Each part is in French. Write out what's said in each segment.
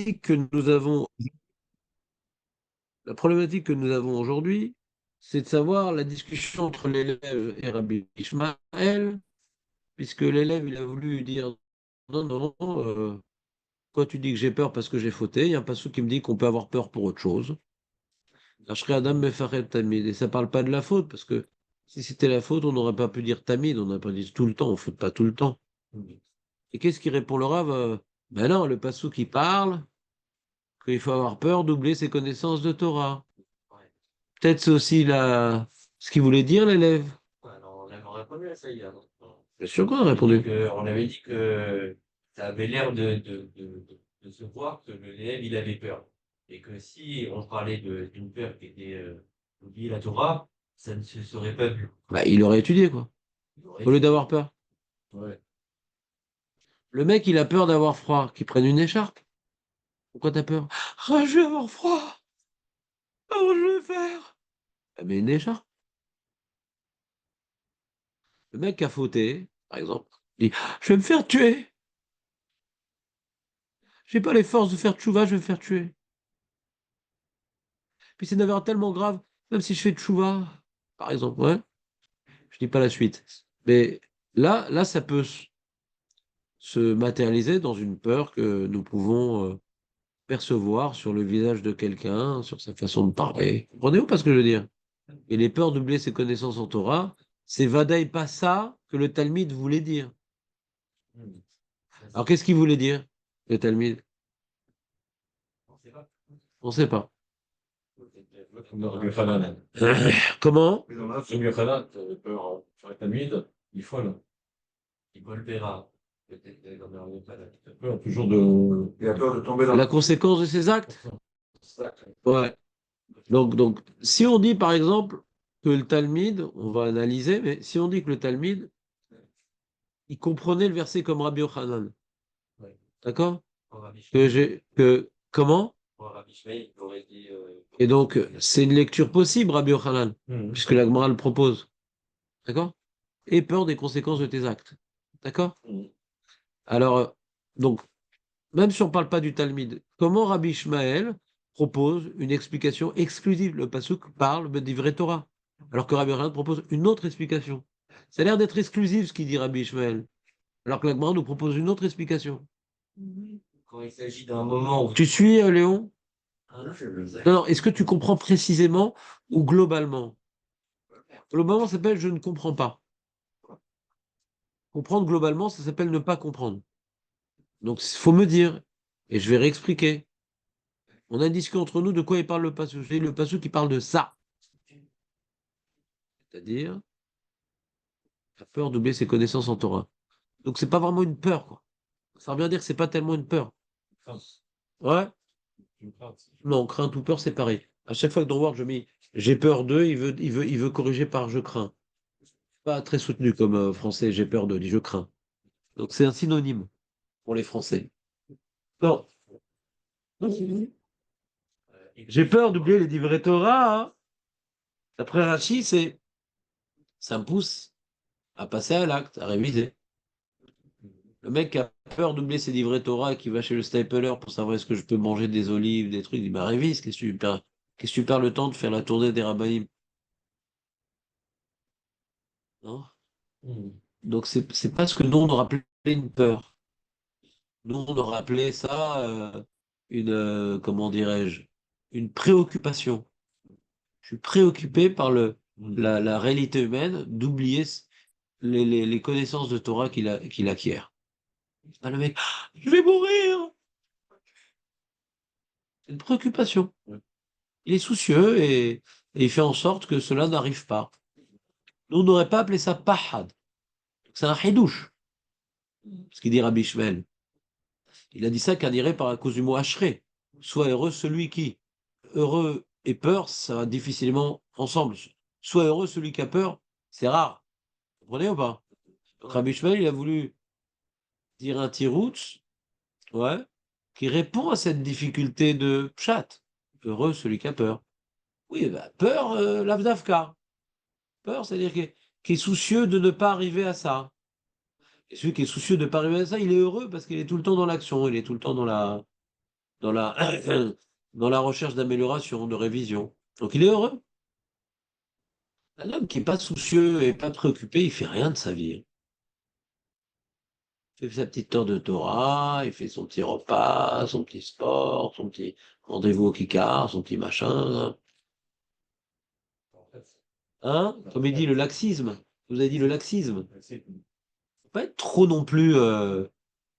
que nous avons, la problématique que nous avons aujourd'hui, c'est de savoir la discussion entre l'élève et Rabbi Ishmael, puisque l'élève, il a voulu dire non, non, non, toi tu dis que j'ai peur parce que j'ai fauté, il y a un passage qui me dit qu'on peut avoir peur pour autre chose. Ashri Adam Mefaret Tamid, et ça parle pas de la faute, parce que si c'était la faute, on n'aurait pas pu dire Tamid, on n'aurait pas dit tout le temps, on ne faute pas tout le temps. Et qu'est-ce qui répond le Rav? Ben non, le passou qui parle, qu'il faut avoir peur d'oublier ses connaissances de Torah. Peut-être c'est aussi ce qu'il voulait dire, l'élève. Alors, on avait répondu à ça hier. Bien sûr qu'on a répondu. On avait dit que ça avait l'air de se voir que l'élève, il avait peur. Et que si on parlait d'une peur qui était d'oublier la Torah, ça ne se serait pas vu. Bah, il aurait étudié, quoi, Il aurait au lieu dit, d'avoir peur. ouais. Le mec, il a peur d'avoir froid, qu'il prenne une écharpe. Pourquoi t'as peur? Ah, je vais avoir froid. Comment je vais faire? Ah, mais une écharpe. Le mec a fauté, par exemple, il dit, je vais me faire tuer. J'ai pas les forces de faire tchouva, je vais me faire tuer. Puis c'est une affaire tellement grave, même si je fais tchouva, par exemple, ouais, je dis pas la suite. Mais là, ça peut se matérialiser dans une peur que nous pouvons percevoir sur le visage de quelqu'un, sur sa façon de parler. Comprenez-vous pas ce que je veux dire? Et les peurs d'oublier ses connaissances en Torah, c'est vadaï pas ça que le Talmud voulait dire. Hmm. Ça, Alors c'est- qu'est-ce qu'il voulait dire, le Talmud? on sait pas. On sait pas. Comme le Rabbi Hanan. Comment? Rabbi Hanan, peur sur la tamide, il faut là. Il faut le verra. Peut-être dans le Rabbi Hanan. Il a peur toujours de. Il a peur de tomber dans La conséquence de ses actes? ça. Ouais. Donc, si on dit par exemple que le Talmud, on va analyser, mais si on dit que le Talmud, il comprenait le verset comme Rabbi Yochanan, Ouais. d'accord? Pour Rabbi Que Shmuel, j'ai, que, comment? pour Rabbi Shmuel, il aurait dit. Et donc, c'est une lecture possible, Rabbi Yochanan, puisque la Gemara le propose, d'accord? Et peur des conséquences de tes actes, d'accord? Mhm. Alors, donc, même si on ne parle pas du Talmud, comment Rabbi Ishmael propose une explication exclusive? Le Pasuk parle de vrai Torah, alors que Rabbi Yochanan propose une autre explication. Ça a l'air d'être exclusif ce qu'il dit Rabbi Ishmael, alors que la Gemara nous propose une autre explication. Quand il s'agit d'un moment où. Tu suis, Léon? Hein, je le sais. Non, non, est-ce que tu comprends précisément ou globalement? Globalement, ça s'appelle je ne comprends pas. Comprendre globalement, ça s'appelle ne pas comprendre. Donc, il faut me dire, et je vais réexpliquer. On a une discussion entre nous de quoi il parle le Pasuk. Je dis le Pasuk qui parle de ça. C'est-à-dire, la peur d'oublier ses connaissances en Torah. Donc, c'est pas vraiment une peur, quoi. Ça veut bien dire que c'est pas tellement une peur. Crainte. Ouais? Une crainte. Non, crainte ou peur, c'est pareil. À chaque fois que dans Word, je mets j'ai peur d'eux, il veut corriger par je crains. Pas très soutenu comme français, j'ai peur d'eux, dit je crains. Donc, c'est un synonyme pour les Français. Non. J'ai peur d'oublier les livrets Torah, hein. D'après Rachid, ça me pousse à passer à l'acte, à réviser. Le mec qui a peur d'oublier ses livrets Torah et qui va chez le stapler pour savoir est-ce que je peux manger des olives, des trucs, il dit bah révise, qu'est-ce que tu perds le temps de faire la tournée des rabbinim, non? Mhm. Donc c'est pas ce que nous on aurait appelé une peur. Nous on aurait appelé ça une comment dirais-je, une préoccupation. Je suis préoccupé par la réalité humaine d'oublier les connaissances de Torah qu'il acquiert. Ah, le mec, ah, je vais mourir! C'est une préoccupation. Ouais. Il est soucieux et il fait en sorte que cela n'arrive pas. Nous, on n'aurait pas appelé ça pahad. C'est un hidouche, ce qu'il dit Rabbi Shmuel. Il a dit ça qu'à par à cause du mot ashré. Sois heureux celui qui. Heureux et peur, ça va difficilement ensemble. Sois heureux celui qui a peur, c'est rare. Vous comprenez ou pas? Donc Rabbi Shmuel, il a voulu dire un tirout, ouais, qui répond à cette difficulté de pshat. Heureux celui qui a peur. Oui, bah, peur, l'avdavka. Peur, c'est-à-dire qu'il est soucieux de ne pas arriver à ça. Et celui qui est soucieux de ne pas arriver à ça, il est heureux parce qu'il est tout le temps dans l'action, il est tout le temps dans la. dans la, dans la recherche d'amélioration, de révision. Donc il est heureux. Un homme qui n'est pas soucieux et pas préoccupé, il fait rien de sa vie. Il fait sa petite heure de Torah, il fait son petit repas, son petit sport, son petit rendez-vous au kikar, son petit machin. En fait, Hein? Comme il dit, le laxisme. Vous avez dit le laxisme. c'est- Faut pas être trop non plus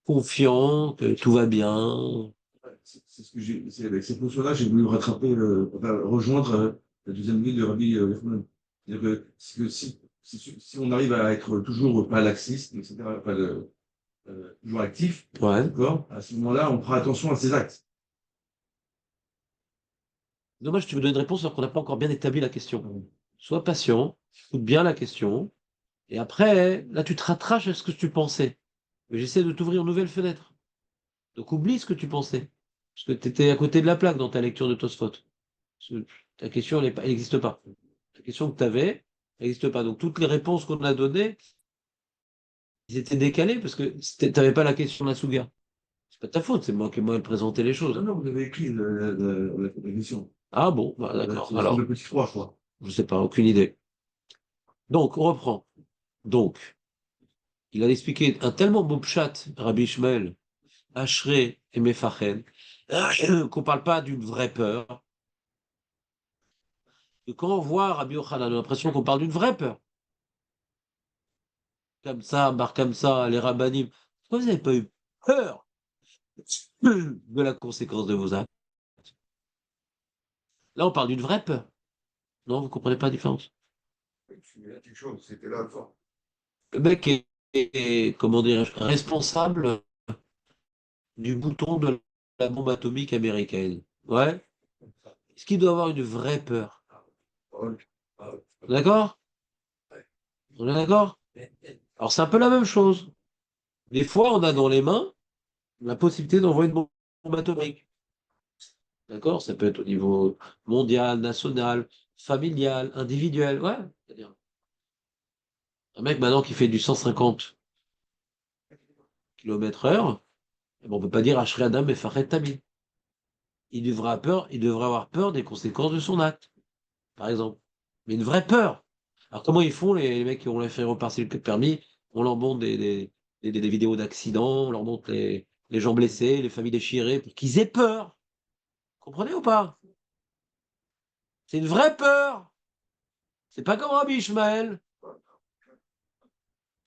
confiant, que tout va bien. C'est ce que c'est avec cette notion-là, j'ai voulu rattraper, enfin, rejoindre la deuxième ligne de Rabbi Yochanan. C'est-à-dire que si on arrive à être toujours pas laxiste, etc., toujours actif, Ouais. d'accord, à ce moment-là, on fera attention à ses actes. Dommage, tu me donnes une réponse alors qu'on n'a pas encore bien établi la question. Sois patient, écoute bien la question, et après, là, tu te rattraches à ce que tu pensais. Mais j'essaie de t'ouvrir une nouvelle fenêtre. Donc oublie ce que tu pensais. Parce que tu étais à côté de la plaque dans ta lecture de Tosfot. Parce que ta question, elle n'existe pas. La question que tu avais, elle n'existe pas. Donc toutes les réponses qu'on a données, ils étaient décalées parce que tu n'avais pas la question de la Souga. C'est pas ta faute, c'est moi qui ai mal présenté les choses. Non, non, vous avez écrit la mission. Ah bon, bah, d'accord. C'est Alors, le petit 3, je crois. je sais pas, aucune idée. Donc, on reprend. Donc, il a expliqué un tellement beau pshat, Rabbi Ishmael, Ashrei et Mefachen, qu'on parle pas d'une vraie peur. Et quand on voit Rabbi Yochanan, on a l'impression qu'on parle d'une vraie peur. Comme ça, bar comme ça, les rabbinim. Pourquoi vous n'avez pas eu peur de la conséquence de vos actes? Là, on parle d'une vraie peur. Non, vous comprenez pas la différence. Il y a quelque chose, c'était là, fort. Le mec comment dire, responsable du bouton de la bombe atomique américaine. Ouais. Est-ce qu'il doit avoir une vraie peur? D'accord? On est d'accord? Alors, c'est un peu la même chose. Des fois, on a dans les mains la possibilité d'envoyer une bombe atomique. D'accord? Ça peut être au niveau mondial, national, familial, individuel. Ouais. C'est-à-dire, un mec maintenant qui fait du 150 km/h, eh ben, on peut pas dire Ashri Adam et Faret Tamid. Il devrait avoir peur des conséquences de son acte, par exemple. Mais une vraie peur. Alors, comment ils font, les mecs qui ont fait repasser le permis? On leur montre des vidéos d'accidents, on leur montre les gens blessés, les familles déchirées, pour qu'ils aient peur. Comprenez ou pas? C'est une vraie peur. C'est pas comme Rabbi Ishmael.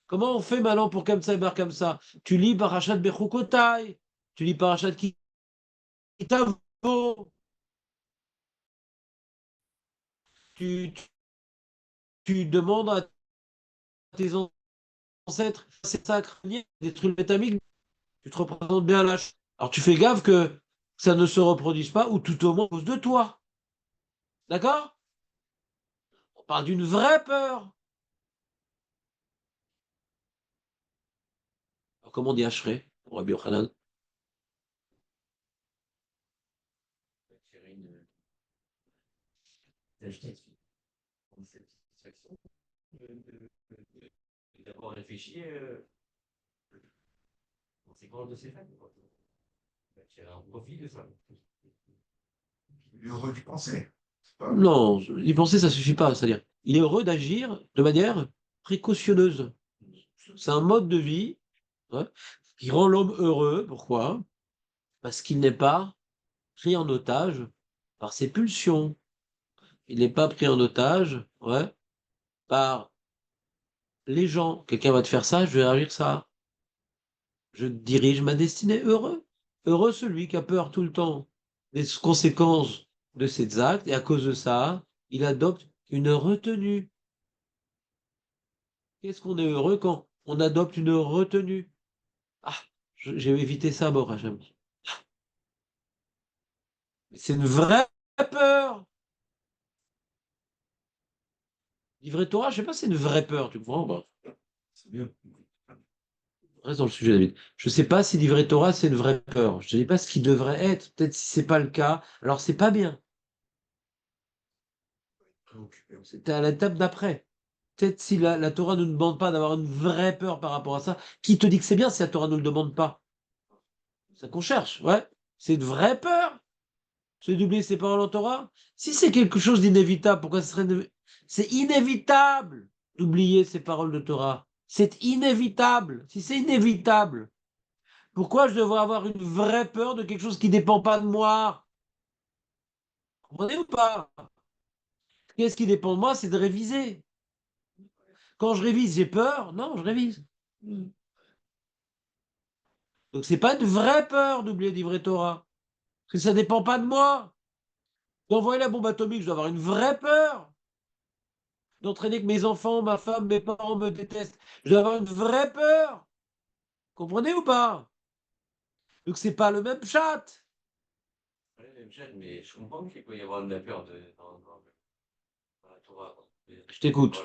Comment on fait maintenant pour comme ça et bar comme ça? Tu lis Parashat Bechukotai, tu lis Parashat Kitavo, tu, tu demandes à tes ancêtres, c'est sacré, détruire le métamique, tu te représentes bien là. Alors tu fais gaffe que ça ne se reproduise pas, ou tout au moins à cause de toi. D'accord? On parle d'une vraie peur. Alors, comment on dit Ashrei pour Rabbi Yochanan? une satisfaction d'avoir réfléchi aux conséquences de ses actes, quoi. Tu as un profit de ça. Il aurait dû penser. C'est pas- Non, y penser, ça suffit pas. C'est-à-dire, il est heureux d'agir de manière précautionneuse. C'est un mode de vie, ouais, qui rend l'homme heureux. Pourquoi? Parce qu'il n'est pas pris en otage par ses pulsions. Il n'est pas pris en otage, ouais, par les gens. Quelqu'un va te faire ça, je vais réagir ça. Je dirige ma destinée heureux. Heureux celui qui a peur tout le temps des conséquences de ses actes, et à cause de ça, il adopte une retenue. Qu'est-ce qu'on est heureux quand on adopte une retenue? Ah, j'ai évité ça, bon, Hachem. C'est une vraie peur. Livrer Torah, je sais pas, c'est une vraie peur, tu comprends? Bah, C'est bien. reste dans le sujet, David. Je sais pas si livrer Torah, c'est une vraie peur. Je te dis pas ce qui devrait être. Peut-être si c'est pas le cas, alors c'est pas bien. Préoccupé. C'était à l'étape d'après. Peut-être si la Torah ne nous demande pas d'avoir une vraie peur par rapport à ça, qui te dit que c'est bien si la Torah ne nous le demande pas? C'est ça qu'on cherche, ouais. C'est de vraie peur. C'est d'oublier ses paroles en Torah. Si c'est quelque chose d'inévitable, pourquoi ce serait... C'est inévitable d'oublier ses paroles de Torah. C'est inévitable. Si c'est inévitable, pourquoi je devrais avoir une vraie peur de quelque chose qui ne dépend pas de moi? Vous comprenez ou pas? Qu'est-ce qui dépend de moi? C'est de réviser. Quand je révise, j'ai peur? Non, je révise. Donc c'est pas une vraie peur d'oublier des vrais Torah. Parce que ça ne dépend pas de moi. D'envoyer la bombe atomique, je dois avoir une vraie peur. D'entraîner que mes enfants, ma femme, mes parents me détestent. Je dois avoir une vraie peur. Comprenez ou pas? Donc c'est pas le même chat. Ouais, même chose, mais je comprends qu'il peut y avoir de la peur dans la Torah. Je t'écoute.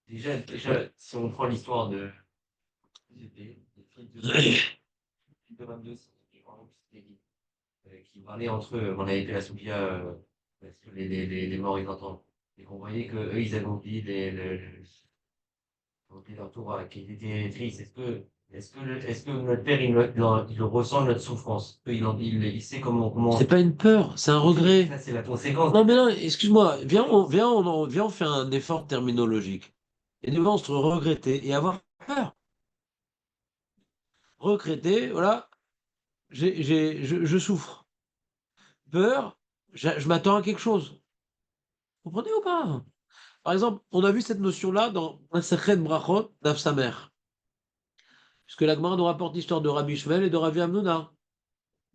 Déjà, si on prend l'histoire des filles de 22, qui parlaient entre eux, on avait fait la Soukia, parce que les morts ils entendent. Et qu'on voyait qu'eux, ils avaient oublié leur Torah, qu'ils étaient tristes. Est-ce que notre père, il ressent notre souffrance? Il sait comment. C'est pas une peur, c'est un regret. Ça, c'est la conséquence. Non mais non, excuse-moi. Viens, on fait un effort terminologique. Et nous allons se regretter et avoir peur. Regretter, voilà. Je souffre. Peur, je m'attends à quelque chose. Vous comprenez ou pas? Par exemple, on a vu cette notion-là dans un secret de Brachot d'Av Samer. Puisque la Gemara nous rapporte l'histoire de Rabbi Shmuel et de Rabbi Hamnouna.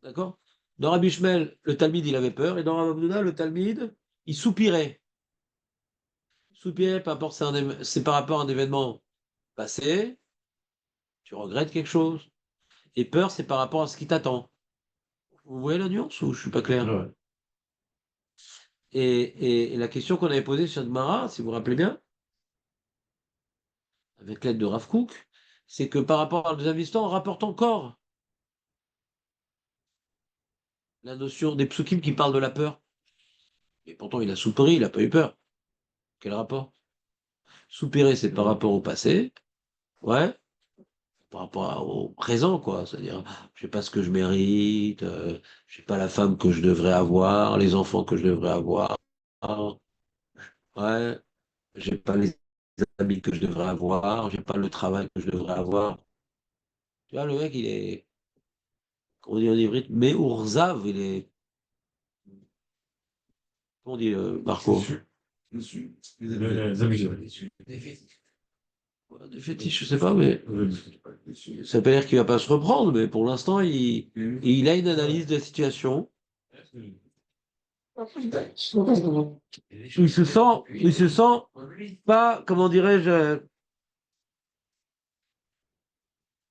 D'accord? Dans Rabbi Shmuel, le Talmide, il avait peur. Et dans Rabbi Hamnouna, le Talmide, il soupirait. Soupirait, peu importe, c'est par rapport à un événement passé. Tu regrettes quelque chose. Et peur, c'est par rapport à ce qui t'attend. Vous voyez la nuance ou je suis pas clair? Ouais. Et la question qu'on avait posée sur Gemara, si vous vous rappelez bien, avec l'aide de Rav Kook, c'est que par rapport à nos investissements, on rapporte encore la notion des psukim qui parlent de la peur. Et pourtant, il a soupiré, il n'a pas eu peur. Quel rapport? Soupirer, c'est par rapport au passé, ouais, par rapport au présent, quoi. C'est-à-dire, je sais pas ce que je mérite, je sais pas la femme que je devrais avoir, les enfants que je devrais avoir, ouais, j'ai pas les amis que je devrais avoir, j'ai pas le travail que je devrais avoir. Tu vois, le mec, il est, comment on dit en hybride, mais Urzav, il est, comment on dit, Marco? Dessus. Ouais, des fétiches, je sais pas, mais ça veut pas dire qu'il va pas se reprendre, mais pour l'instant, il a une analyse de la situation. Il se sent pas, comment dirais-je,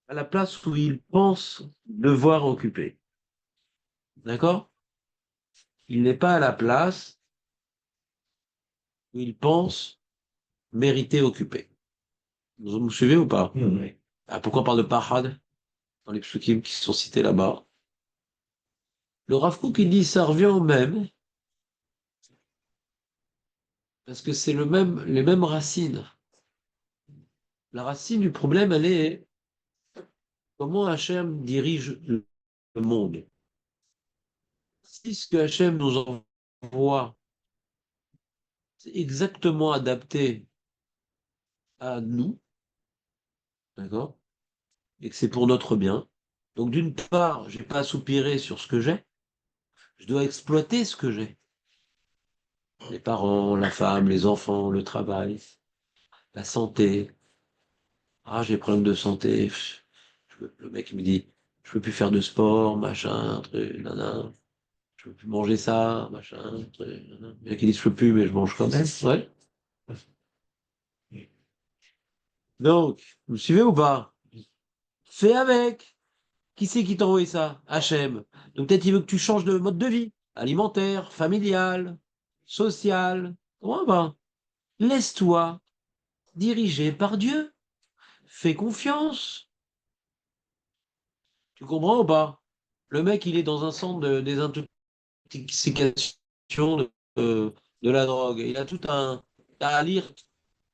à la place où il pense devoir occuper. D'accord? Il n'est pas à la place où il pense mériter occuper. Vous me suivez ou pas? Oui. Ah, pourquoi on parle de Pahad dans les psukim qui sont cités là-bas? Le Rav Kook, il dit ça revient au même, parce que c'est les mêmes racines. La racine du problème, elle est comment Hachem dirige le monde. Si ce que Hachem nous envoie, c'est exactement adapté à nous, d'accord? Et que c'est pour notre bien. Donc d'une part, je n'ai pas à soupirer sur ce que j'ai, je dois exploiter ce que j'ai. Les parents, la femme, les enfants, le travail, la santé. Ah, j'ai des problèmes de santé. Le mec il me dit, je peux plus faire de sport, machin, truc, nanana. Je peux plus manger ça, machin, truc, nanana. Il y en a qui disent je peux plus, mais je mange quand même. Ouais. Donc, vous me suivez ou pas? Fais avec. Qui c'est qui t'a envoyé ça? HM. Donc peut-être il veut que tu changes de mode de vie. Alimentaire, familial, social. Ouais, ben, laisse-toi diriger par Dieu. Fais confiance. Tu comprends ou pas? Le mec, il est dans un centre de désintoxication de la drogue. Il a à lire,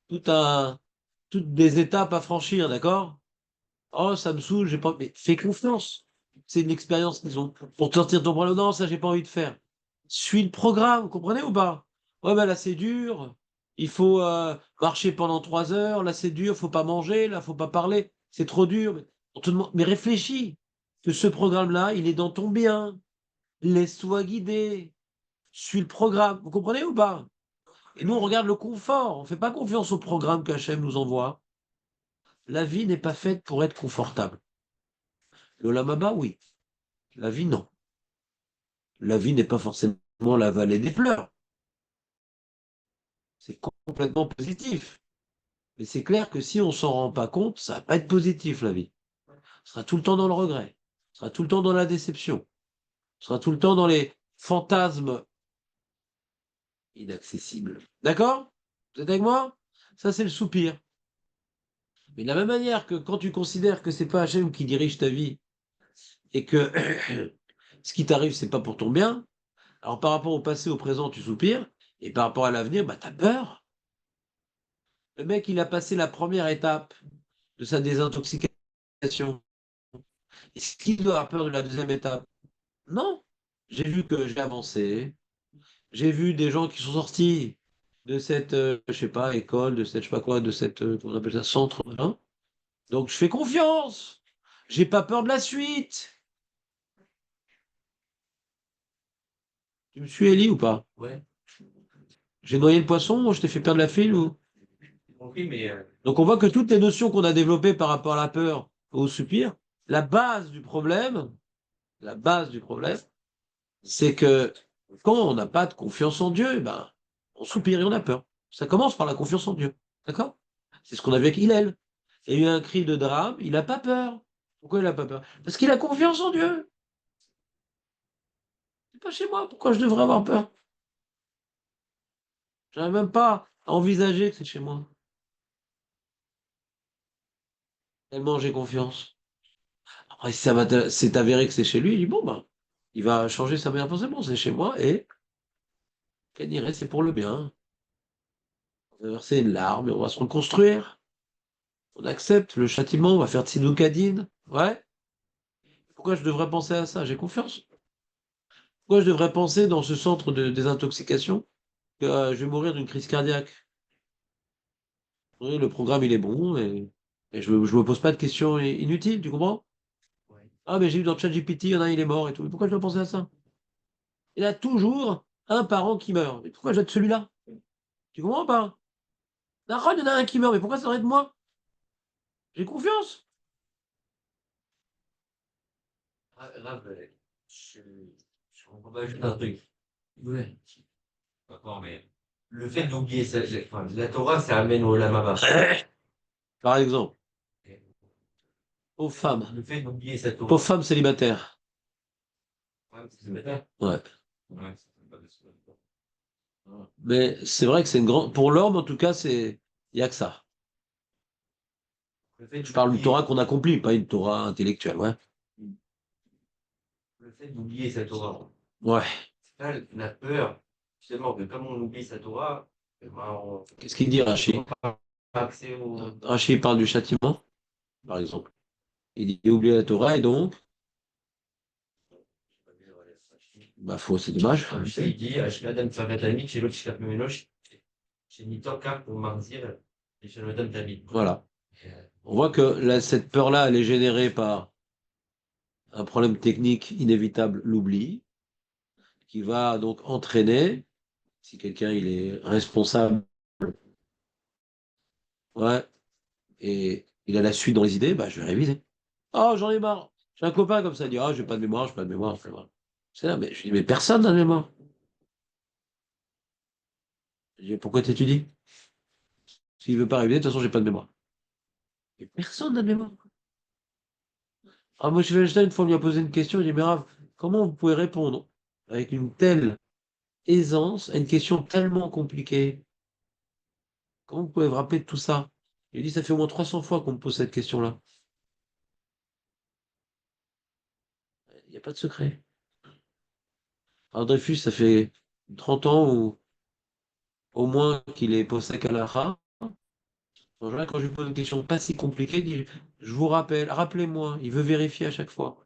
tout un, toutes des étapes à franchir, d'accord? Oh, ça me saoule, j'ai pas. Mais fais confiance. c'est une expérience qu'ils ont pour te sortir de ton problème. Non, ça, j'ai pas envie de faire. Suis le programme, vous comprenez ou pas? Ouais, ben là, c'est dur. Il faut marcher pendant 3 heures. Là, c'est dur. Faut pas manger. Là, faut pas parler. C'est trop dur. On te demande... Mais réfléchis que ce programme-là, il est dans ton bien. Laisse-toi guider. Suis le programme. Vous comprenez ou pas? Et nous, on regarde le confort. On ne fait pas confiance au programme qu'Hachem nous envoie. La vie n'est pas faite pour être confortable. Le Lamaba, oui. La vie, non. La vie n'est pas forcément la vallée des pleurs. C'est complètement positif. Mais c'est clair que si on s'en rend pas compte, ça va pas être positif, la vie. On sera tout le temps dans le regret. On sera tout le temps dans la déception. On sera tout le temps dans les fantasmes inaccessibles. D'accord? Vous êtes avec moi? Ça, c'est le soupir. Mais de la même manière que quand tu considères que c'est pas Hachem qui dirige ta vie et que ce qui t'arrive, c'est pas pour ton bien, alors par rapport au passé, au présent, tu soupires, et par rapport à l'avenir, bah, t'as peur. Le mec, il a passé la première étape de sa désintoxication. Est-ce qu'il doit avoir peur de la deuxième étape? Non. J'ai vu que j'ai avancé. J'ai vu des gens qui sont sortis de cette, je sais pas, école, de cette, je sais pas quoi, de cette, comment on appelle ça, centre, hein. Donc, je fais confiance. J'ai pas peur de la suite. Tu me suis, Ellie, ou pas? Ouais, J'ai noyé le poisson ou je t'ai fait perdre la file ou... j'ai compris, mais Donc, on voit que toutes les notions qu'on a développées par rapport à la peur, au soupir, la base du problème, la base du problème, c'est que quand on n'a pas de confiance en Dieu, eh ben, on soupire et on a peur. Ça commence par la confiance en Dieu. D'accord? C'est ce qu'on a vu avec Hillel. Il y a eu un cri de drame, il n'a pas peur. Pourquoi il n'a pas peur? Parce qu'il a confiance en Dieu. C'est pas chez moi, pourquoi je devrais avoir peur? Je n'arrive même pas à envisager que c'est chez moi. Tellement j'ai confiance. Après, si c'est avéré que c'est chez lui, il dit bon, ben, il va changer sa manière de penser. Bon, c'est chez moi et qu'elle dirait, c'est pour le bien. On va verser une larme et on va se reconstruire. On accepte le châtiment, on va faire Tzidukadine. Ouais. Pourquoi je devrais penser à ça? J'ai confiance. Pourquoi je devrais penser dans ce centre de désintoxication que je vais mourir d'une crise cardiaque? Oui, le programme, il est bon et je me pose pas de questions inutiles, tu comprends? ouais. Ah, mais j'ai vu dans ChatGPT, il y en a un, il est mort et tout. Pourquoi je dois penser à ça? Il y a toujours un parent qui meurt. Mais pourquoi je dois être celui-là? Tu comprends pas? D'accord, il y en a un qui meurt, mais pourquoi ça devrait être moi? J'ai confiance. Grave, je, je comprends pas juste un truc. Ouais. D'accord, mais le fait d'oublier ça, enfin, la Torah, ça amène au Lamaba. Par exemple, aux femmes. Le fait d'oublier sa Pauvres Torah. femmes célibataires. Ouais, c'est bête. Ouais. Ouais, c'est pas de ça. Mais c'est vrai que c'est une grande. Pour l'homme, en tout cas, c'est. Il n'y a que ça. Le fait Je parle d'une d'oublier, Torah qu'on accomplit, pas une Torah intellectuelle, ouais. le fait d'oublier sa Torah. Ouais. C'est pas la peur, justement, que comme on oublie sa Torah, eh ben, Qu'est-ce qu'il dit, on Rachid? n'a pas accès au. Rachid parle du châtiment, par exemple. Il dit oublier la Torah et donc, bah faux, c'est dommage. Il dit, Adam Fagatami, chez l'autre, chez Meloche, chez Nitorka pour Marzir, et chez Adam Tamid. Voilà. On voit que là, cette peur-là, elle est générée par un problème technique inévitable, l'oubli, qui va donc entraîner, si quelqu'un il est responsable, ouais, et il a la suite dans les idées, bah je vais réviser. Oh, j'en ai marre. J'ai un copain comme ça, il dit, ah, j'ai pas de mémoire, j'ai pas de mémoire, j'ai pas de mémoire. C'est là, mais je dis, mais personne n'a de mémoire. Je dis, pourquoi t'étudies? S'il veut pas réviser, de toute façon, j'ai pas de mémoire. Mais personne n'a de mémoire. Ah, moi, je vais Einstein, une fois, on lui a posé une question, il dit, mais Rav, comment vous pouvez répondre avec une telle aisance à une question tellement compliquée? Comment vous pouvez vous rappeler de tout ça? Il dit, ça fait au moins 300 fois qu'on me pose cette question-là. Il n'y a pas de secret. Alors, Dreyfus, ça fait 30 ans ou au moins qu'il est possède à la. En général, quand je lui pose une question pas si compliquée, il dit, je vous rappelle, rappelez-moi, il veut vérifier à chaque fois.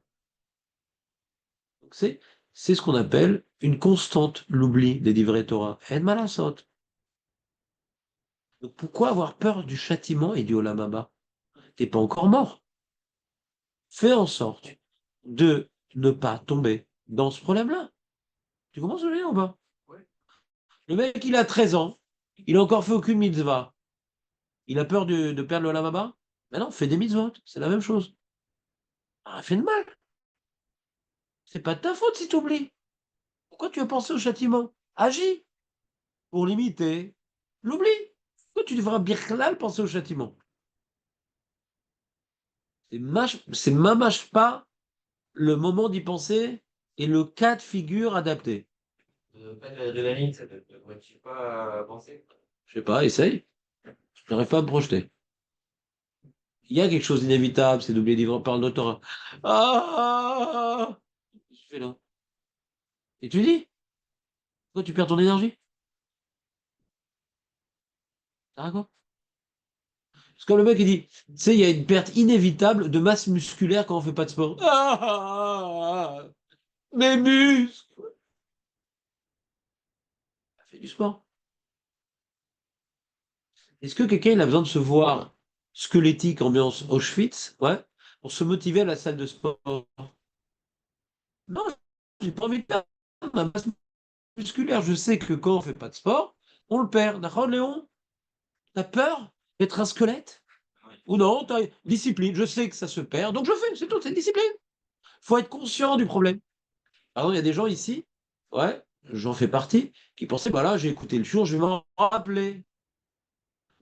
Donc c'est ce qu'on appelle une constante, l'oubli des livrets Torah. En malasot. Donc pourquoi avoir peur du châtiment et du Olam Haba? T'es pas encore mort. Fais en sorte de ne pas tomber dans ce problème-là. Tu commences à le dire ou pas? Ouais. Le mec, il a 13 ans, il a encore fait aucune mitzvah. Il a peur de perdre le Olam Haba? Ben non, fais des mitzvot, c'est la même chose. Ah, fais de mal. C'est pas de ta faute si tu oublies. Pourquoi tu as pensé au châtiment? Agis pour limiter l'oubli. Pourquoi tu devras birklal penser au châtiment? C'est mamache pas le moment d'y penser et le cas de figure adapté. Pas de l'adrénaline, ça ne devrait-tu pas penser? Je sais pas, essaye. Je n'arrive pas à me projeter. Il y a quelque chose d'inévitable, c'est d'oublier d'y parler de Torah. Ah! Qu'est-ce que tu fais là? Et tu dis? Pourquoi tu perds ton énergie? Ça quoi? C'est comme le mec qui dit, tu sais, il y a une perte inévitable de masse musculaire quand on fait pas de sport. Ah! Mes muscles! Fais du sport. Est-ce que quelqu'un il a besoin de se voir squelettique, ambiance Auschwitz, ouais, pour se motiver à la salle de sport? Non, j'ai pas envie de perdre ma masse musculaire. Je sais que quand on fait pas de sport, on le perd. D'accord, Léon? T'as peur d'être un squelette? Ou non, t'as discipline. Je sais que ça se perd, donc je fais, c'est tout, c'est une discipline. Faut être conscient du problème. Par exemple, il y a des gens ici, ouais, j'en fais partie, qui pensaient, bah là, j'ai écouté le jour, je vais m'en rappeler.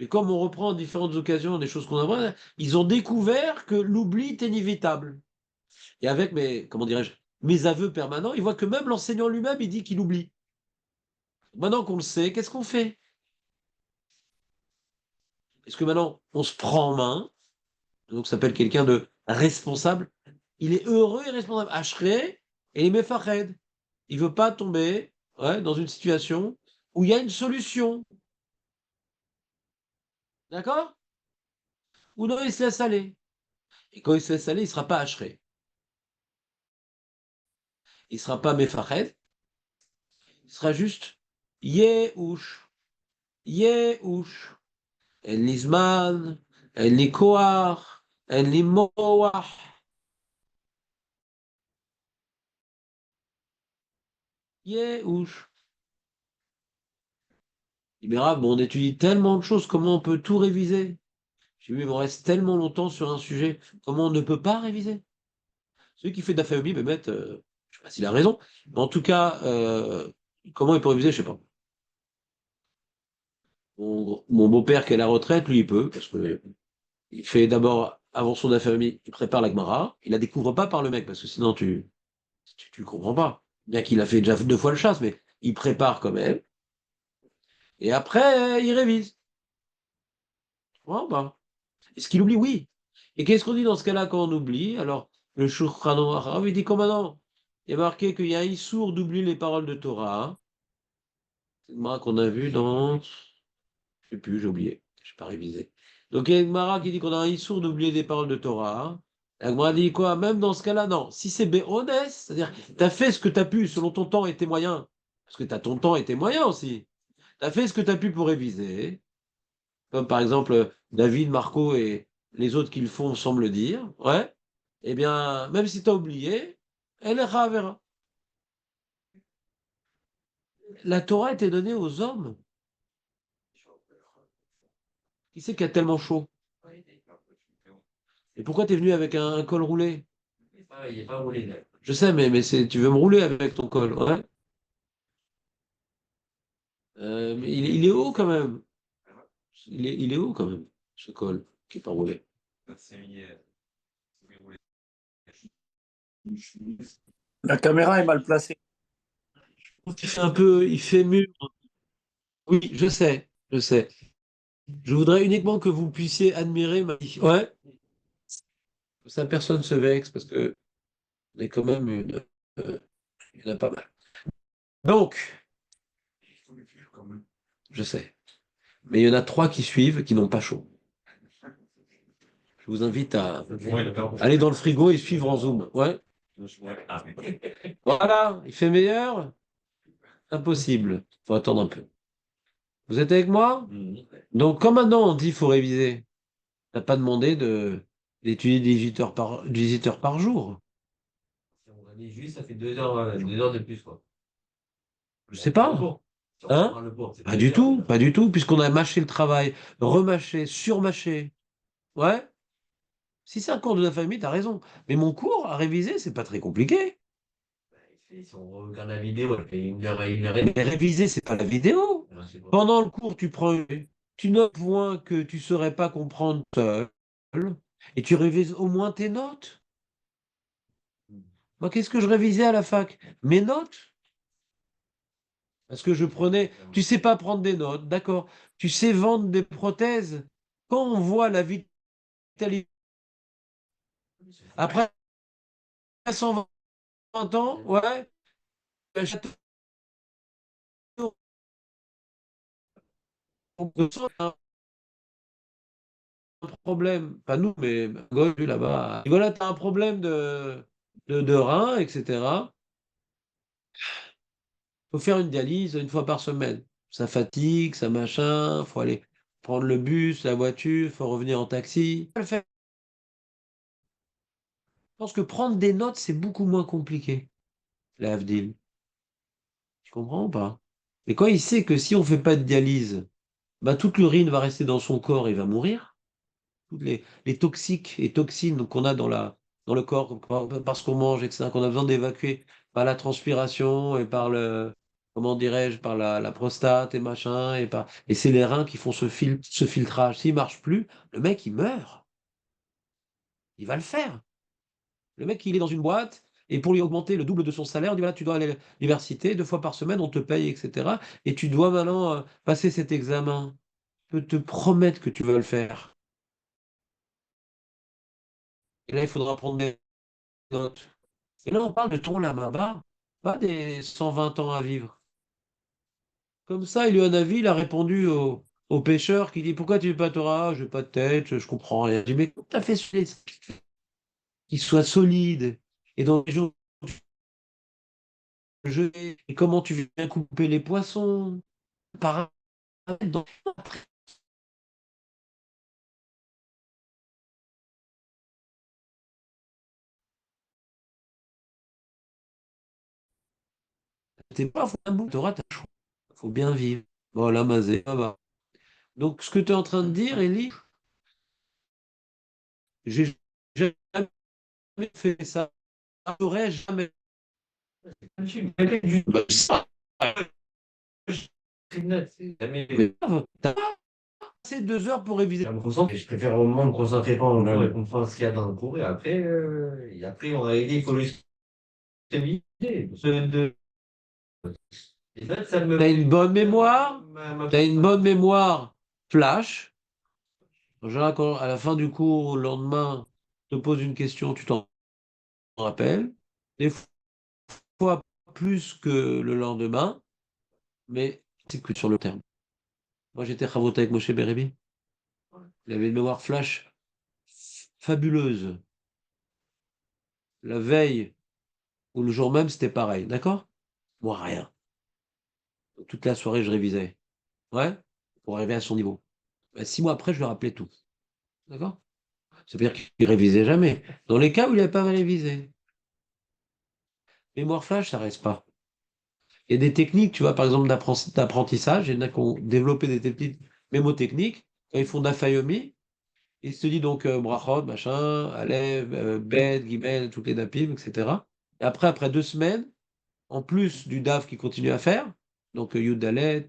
Mais comme on reprend en différentes occasions des choses qu'on a vues, ils ont découvert que l'oubli est inévitable. Et avec mes, comment dirais-je, mes aveux permanents, ils voient que même l'enseignant lui-même, il dit qu'il oublie. Maintenant qu'on le sait, qu'est-ce qu'on fait? Est-ce que maintenant, on se prend en main, donc ça s'appelle quelqu'un de responsable, il est heureux et responsable. Ashré et il met Fahed. Il ne veut pas tomber ouais, dans une situation où il y a une solution. D'accord? Ou non, il se laisse aller. Et quand il se laisse aller, il ne sera pas Ashré. Il ne sera pas Mefahed. Il sera juste Yehush. Yehush. En li zman, en li koach, en li moach. Yehush. Il dira, bon, on étudie tellement de choses, comment on peut tout réviser? J'ai vu, il me reste tellement longtemps sur un sujet, comment on ne peut pas réviser? Celui qui fait de la famille, Mehmet, je ne sais pas s'il a raison, mais en tout cas, comment il peut réviser, je ne sais pas. Mon beau-père qui est à la retraite, lui, il peut, parce que il fait d'abord, avant son famille, il prépare la Gemara, il la découvre pas par le mec, parce que sinon tu comprends pas. Bien qu'il a fait déjà 2 fois le chasse, mais il prépare quand même, et après, il révise. Bon, bah. Est-ce qu'il oublie? Oui. Et qu'est-ce qu'on dit dans ce cas-là quand on oublie? Alors, le Shulchan Aruch, il dit comment non? Il y a marqué qu'il y a un issour d'oublier les paroles de Torah. Hein. C'est une Gemara qu'on a vu dans. Je sais plus, j'ai oublié. Je n'ai pas révisé. Donc, il y a une Gemara qui dit qu'on a un issour d'oublier des paroles de Torah. Hein. La Gemara dit quoi? Même dans ce cas-là, non. Si c'est béones, c'est-à-dire, tu as fait ce que tu as pu selon ton temps et tes moyens. Parce que tu as ton temps et tes moyens aussi. Tu as fait ce que tu as pu pour réviser. Comme par exemple David, Marco et les autres qui le font semblent le dire, ouais, eh bien, même si tu as oublié, elle est verra. La Torah était donnée aux hommes. Qui c'est qui a tellement chaud? Et pourquoi tu es venu avec un col roulé? Il n'est pas roulé là. Je sais, mais tu veux me rouler avec ton col, ouais. Mais il est haut quand même. Il est haut quand même, ce col qui n'est pas roulé. La caméra est mal placée. Il fait mûr. Oui, je sais, je sais. Je voudrais uniquement que vous puissiez admirer ma vie. Ouais, ça personne se vexe parce que on est quand même il y en a pas mal. Donc, je sais. Mais il y en a 3 qui suivent qui n'ont pas chaud. Je vous invite à aller dans le frigo et suivre en zoom. Ouais. Ah, Voilà, il fait meilleur? Impossible. Faut attendre un peu. Vous êtes avec moi? Donc, comme maintenant on dit qu'il faut réviser, t'as pas demandé d'étudier 18 heures par jour. si on révise juste, ça fait 2 heures de plus, quoi. Je sais pas. Si on Hein? prend le cours, c'est Pas 2 du heures tout, déjà. pas du tout, puisqu'on a mâché le travail, remâché, surmâché. Ouais? Si c'est un cours de la famille, t'as raison. Mais mon cours à réviser, c'est pas très compliqué. Si on regarde la vidéo, elle fait 1 heure et Mais demie. réviser, c'est pas la vidéo. Je sais pas. Pendant le cours, tu notes point que tu saurais pas comprendre seul, et tu révises au moins tes notes. Moi, qu'est-ce que je révisais à la fac? Mes notes. Parce que je prenais. Tu sais pas prendre des notes, d'accord. Tu sais vendre des prothèses. Quand on voit la vitalité. Après 120 ans, ouais, un château de sang, un problème. Pas nous, mais gauche, lui, là-bas. Voilà, tu as un problème de rein, etc. Faut faire une dialyse 1 fois par semaine. Ça fatigue, ça machin, faut aller prendre le bus, la voiture, faut revenir en taxi. Je pense que prendre des notes, c'est beaucoup moins compliqué, la Avdil. Tu comprends ou pas? Et quand il sait que si on fait pas de dialyse, bah, toute l'urine va rester dans son corps et va mourir. Toutes les toxiques et toxines qu'on a dans le corps parce qu'on mange, etc., qu'on a besoin d'évacuer par la transpiration et par comment dirais-je, par la prostate et machin, et c'est les reins qui font ce filtrage. S'il marche plus, le mec, il meurt. Il va le faire. Le mec, il est dans une boîte, et pour lui augmenter le double de son salaire, on dit voilà, tu dois aller à l'université 2 fois par semaine, on te paye, etc. Et tu dois maintenant passer cet examen. Je peux te promettre que tu vas le faire. Et là, il faudra prendre des notes. Et là, on parle de ton Lamaba, pas des 120 ans à vivre. Comme ça, il lui a un avis, il a répondu au pêcheur qui dit pourquoi tu veux pas Torah? Je n'ai pas de tête, je comprends rien. Je dis mais comment t'as fait ce lait qu'il soit solide et dans les jours je et comment tu viens couper les poissons? Pareil, dans- t'es pas faut un bout, Torah, t'as le choix. Faut bien vivre. Voilà, Mazé, ça va. Donc, ce que tu es en train de dire, Elie, j'ai jamais fait ça. J'aurais jamais. Bah, ça, mais t'as pas assez 2 heures pour réviser. Je préfère au moins me concentrer pas en cours et comprendre ce qu'il y a dans le cours. Et après, en réalité, il faut juste réviser. Et ça me T'as une bonne mémoire, t'as une bonne mémoire flash. En général, à la fin du cours, le lendemain, te pose une question, tu t'en rappelles. Des fois plus que le lendemain, mais c'est que sur le terme. Moi, j'étais raboté avec Moshe Berebi. Il avait une mémoire flash fabuleuse. La veille ou le jour même, c'était pareil, d'accord? Moi, rien. Toute la soirée, je révisais. Ouais? Pour arriver à son niveau. 6 mois après, je lui rappelais tout. D'accord? Ça veut dire qu'il révisait jamais. Dans les cas où il n'avait pas révisé. Mémoire flash, ça reste pas. Il y a des techniques, tu vois, par exemple, d'apprentissage. Il y en a qui ont développé des techniques mémotechniques. Quand ils font d'Afayomi, ils se disent donc brachot, machin, Alev, Bet, Gimel, toutes les dapim, etc. Et après 2 semaines, en plus du DAF qu'il continue à faire, donc Yud Dalet,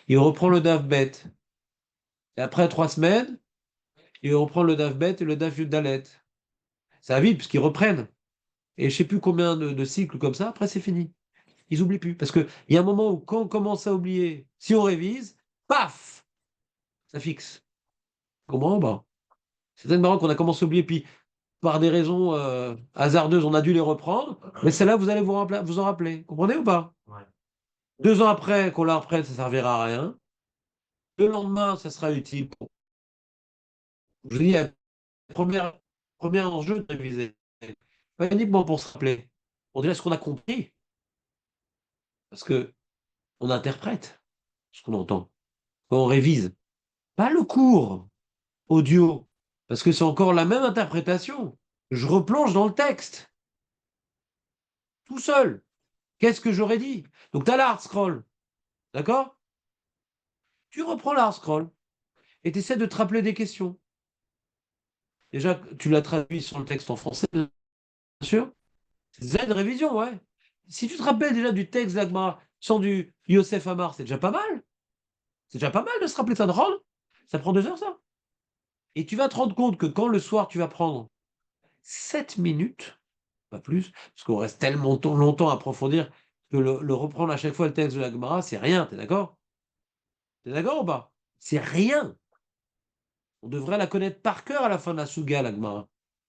il reprend le DAF Bet. Et après 3 semaines, il reprend le DAF Bet et le DAF Yud Dalet. Ça va vite, puisqu'ils reprennent. Et je sais plus combien de cycles comme ça, après c'est fini. Ils oublient plus. Parce qu'il y a un moment où quand on commence à oublier, si on révise, paf, ça fixe. Tu comprends? Bah, c'est tellement marrant qu'on a commencé à oublier, puis par des raisons hasardeuses, on a dû les reprendre. Mais celle-là, vous allez vous en rappeler. Comprenez ou pas? Ouais. 2 ans après qu'on la reprenne, ça ne servira à rien. Le lendemain, ça sera utile. Je vous dis, première enjeu de réviser. pas uniquement pour se rappeler, pour dire ce qu'on a compris, parce que on interprète ce qu'on entend, quand on révise, pas le cours audio, parce que c'est encore la même interprétation. Je replonge dans le texte, tout seul. Qu'est-ce que j'aurais dit? Donc tu as la hard scroll, d'accord? Tu reprends la hard scroll et tu essaies de te rappeler des questions. Déjà, tu l'as traduit sur le texte en français, bien sûr. Z révision, ouais. Si tu te rappelles déjà du texte d'Agmara sans du Yosef Amar, c'est déjà pas mal. C'est déjà pas mal de se rappeler ça de Ron. Ça prend 2 heures, ça. Et tu vas te rendre compte que quand le soir, tu vas prendre 7 minutes, pas plus, parce qu'on reste tellement longtemps à approfondir que le reprendre à chaque fois le texte de la Gemara, c'est rien, t'es d'accord? T'es d'accord ou pas? C'est rien. On devrait la connaître par cœur à la fin de la Suga, la Gemara.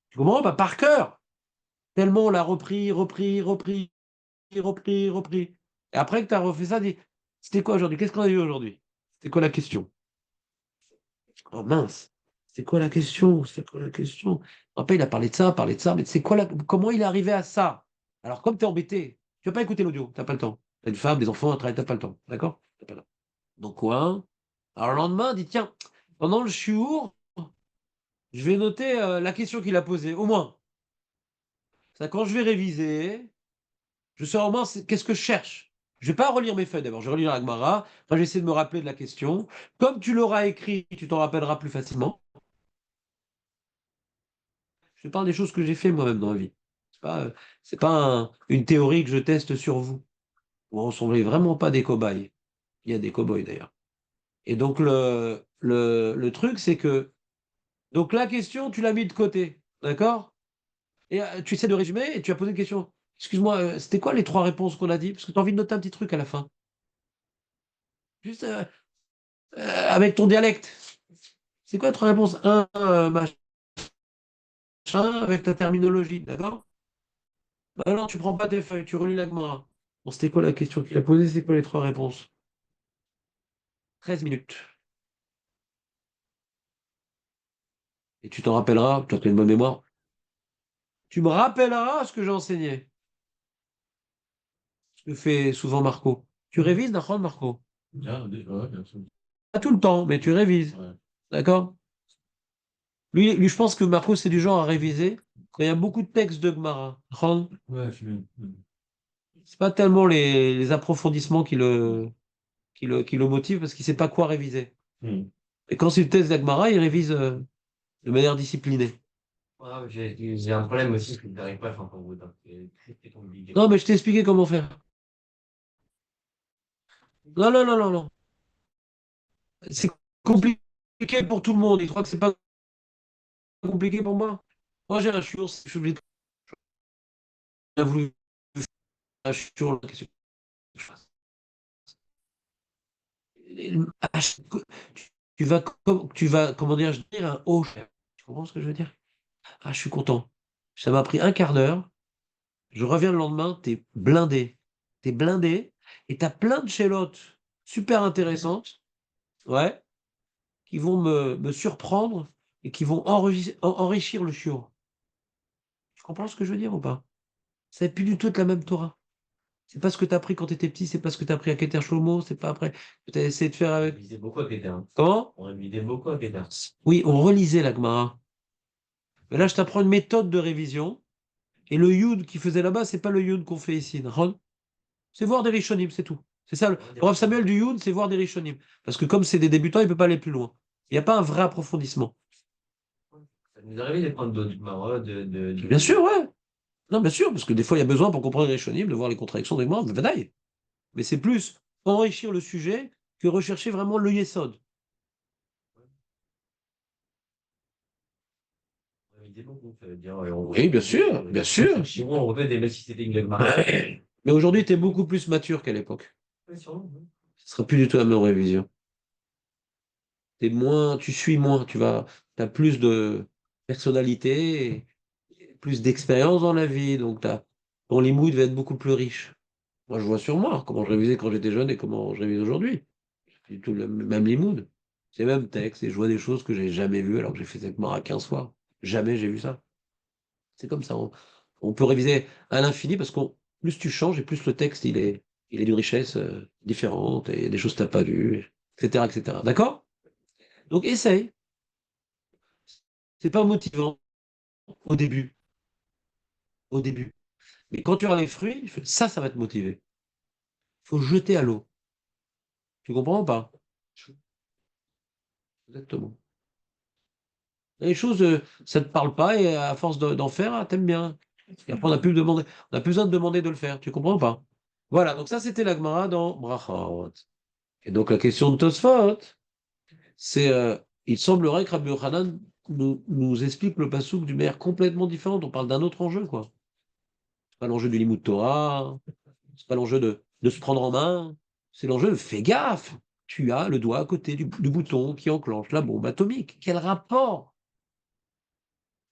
Tu comprends? Pas par cœur. Tellement on l'a repris. Et après que tu as refait ça, dis, c'était quoi aujourd'hui? Qu'est-ce qu'on a vu aujourd'hui? C'était quoi la question? Oh mince, c'était quoi la question? C'était quoi la question? Après, il a parlé de ça, mais c'est quoi comment il est arrivé à ça? Alors, comme tu es embêté, tu vas pas écouter l'audio, t'as pas le temps. T'as une femme, des enfants, un travail, t'as pas le temps. D'accord? T'as pas le temps. Donc quoi? Alors le lendemain, dit tiens, pendant le shiur, je vais noter la question qu'il a posée, au moins. Ça, quand je vais réviser, je sais au moins qu'est-ce que je cherche. Je vais pas relire mes feuilles d'abord, je vais relire la Gemara, après je vais essayer de me rappeler de la question. Comme tu l'auras écrit, tu t'en rappelleras plus facilement. Je te parle des choses que j'ai fait moi-même dans la vie. C'est pas une théorie que je teste sur vous. Vous ne ressemblez vraiment pas des cobayes. Il y a des cow-boys d'ailleurs. Et donc le truc, c'est que donc la question, tu l'as mis de côté, d'accord? Et tu essaies de résumer et tu as posé une question. Excuse-moi, c'était quoi les 3 réponses qu'on a dit? Parce que tu as envie de noter un petit truc à la fin. Juste avec ton dialecte. C'est quoi les 3 réponses? Un, machin, avec ta terminologie, d'accord? Bah non, tu prends pas tes feuilles, tu relis la Gemara. Bon, c'était quoi la question qu'il a posée? C'est quoi les 3 réponses? 13 minutes. Et tu t'en rappelleras, tu as une bonne mémoire. Tu me rappelleras ce que j'ai enseigné. Ce que fait souvent Marco. Tu révises, d'accord, Marco? Bien sûr. Pas tout le temps, mais tu révises. Ouais. D'accord? Lui, je pense que Marco, c'est du genre à réviser quand il y a beaucoup de textes de Gemara. D'accord. Ouais, je suis. C'est pas tellement les approfondissements qui le motivent parce qu'il sait pas quoi réviser. Hmm. Et quand c'est le texte d'Agmara, il révise de manière disciplinée. Ouais, j'ai un problème aussi, c'est que je n'arrive pas à faire ton bout, hein. C'est très compliqué. Non, mais je t'ai expliqué comment faire. Non, non, non, non, non. C'est compliqué pour tout le monde. Il croit que c'est pas compliqué pour moi. Moi, j'ai un chiot, je suis obligé de j'ai voulu faire un chiot, qu'est-ce que je fasse? Tu vas, comment dire, je dire un haut chef. Tu comprends ce que je veux dire? Ah, je suis content. Ça m'a pris un quart d'heure. Je reviens le lendemain, t'es blindé. T'es blindé et t'as plein de chelotes super intéressantes, ouais, qui vont me surprendre et qui vont enrichir le chiot. Tu comprends ce que je veux dire ou pas? Ça n'est plus du tout être la même Torah. C'est pas ce que tu as appris quand tu étais petit, c'est pas ce que tu as appris à Keter Shlomo, c'est pas après que tu as essayé de faire On avec. révisait beaucoup à Péter, hein. Comment? On révisait beaucoup à Péter. Oui, on relisait la Gemara. Mais là, je t'apprends une méthode de révision. Et le Yud qui faisait là-bas, c'est pas le Yud qu'on fait ici. D'accord. C'est voir des Rishonim, c'est tout. C'est ça, le Rav Samuel du Yud, c'est voir des Rishonim. Parce que comme c'est des débutants, il ne peut pas aller plus loin. Il n'y a pas un vrai approfondissement. Ça nous arrivait de prendre d'autres marottes, Bien sûr, ouais. Non, bien sûr, parce que des fois, il y a besoin pour comprendre les Rishonim, de voir les contradictions des morts, mais c'est plus enrichir le sujet que rechercher vraiment le Yesod. on révisait beaucoup. Ça veut dire, Oui, bien sûr, bien sûr. Chez moi, on refait des matchs si c'était une Gagmar. Ouais. Mais aujourd'hui, tu es beaucoup plus mature qu'à l'époque. Ouais, sûrement, ouais. Ce sera plus du tout la même révision. Tu suis moins, as plus de personnalité, et plus d'expérience dans la vie, donc ton limoud va être beaucoup plus riche. Moi, je vois sur moi comment je révisais quand j'étais jeune et comment je révise aujourd'hui. C'est plus du tout le même limoud. C'est le même texte et je vois des choses que j'ai jamais vues alors que j'ai fait cette mara 15 fois. Jamais j'ai vu ça. C'est comme ça. On peut réviser à l'infini parce que plus tu changes et plus le texte il est d'une richesse différente et des choses que tu n'as pas vues, etc., etc. D'accord? Donc essaye. C'est pas motivant au début. Au début. Mais quand tu auras les fruits, ça va te motiver. Il faut jeter à l'eau. Tu comprends ou pas? Exactement. Les choses, ça ne te parle pas et à force d'en faire, ah, t'aimes bien. Et après, on n'a plus besoin de demander de le faire. Tu comprends ou pas? Voilà, donc ça, c'était la Gemara dans Brachot. Et donc la question de Tosfot, c'est, il semblerait que Rabbi Yochanan nous explique le passouk d'une manière complètement différente. On parle d'un autre enjeu, quoi. C'est pas l'enjeu du Limud Torah, c'est pas l'enjeu de se prendre en main, c'est l'enjeu de fais gaffe. Tu as le doigt à côté du bouton qui enclenche la bombe atomique. Quel rapport?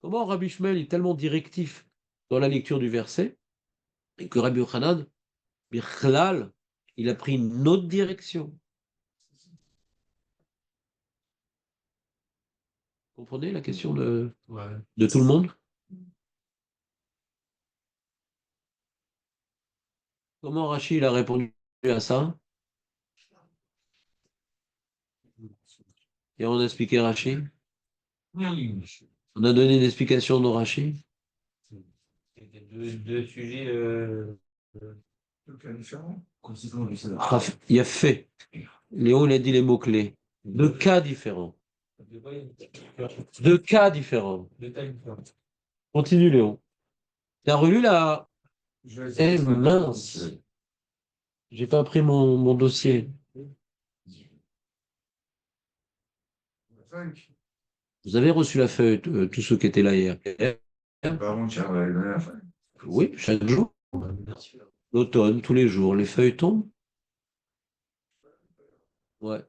Comment Rabbi Shmuel est tellement directif dans la lecture du verset et que Rabbi Yochanan, Bichlal, il a pris une autre direction. Vous comprenez la question Ouais. de tout le monde? Comment Rachid il a répondu à ça? Et on a expliqué Rachid. On a donné une explication de Rachid. C'était deux sujets. Il a fait. Léon, il a dit les mots-clés. Deux cas différents. Deux cas différents. Continue, Léon. Tu as relu la. Eh mince. J'ai pas pris mon dossier. Vous avez reçu la feuille, tous ceux qui étaient là hier. Oui, chaque jour. L'automne, tous les jours. Les feuilles tombent. Ouais.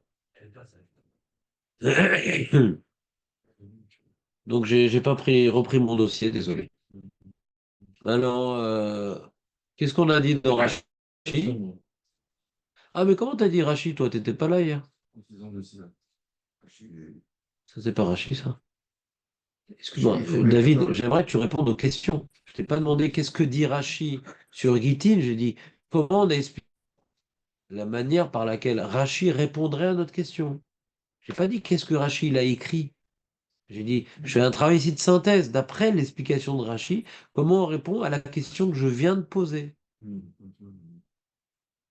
Donc j'ai pas repris mon dossier, désolé. Alors, qu'est-ce qu'on a dit de Rachid? Ah, mais comment t'as dit Rachid, toi? T'étais pas là hier. Ça, c'est pas Rachid, ça. Excuse-moi, David, j'aimerais que tu répondes aux questions. Je t'ai pas demandé qu'est-ce que dit Rachid sur Gittin, j'ai dit comment on a expliqué la manière par laquelle Rachid répondrait à notre question. J'ai pas dit qu'est-ce que Rachid a écrit. J'ai dit, je fais un travail ici de synthèse, d'après l'explication de Rachid, comment on répond à la question que je viens de poser.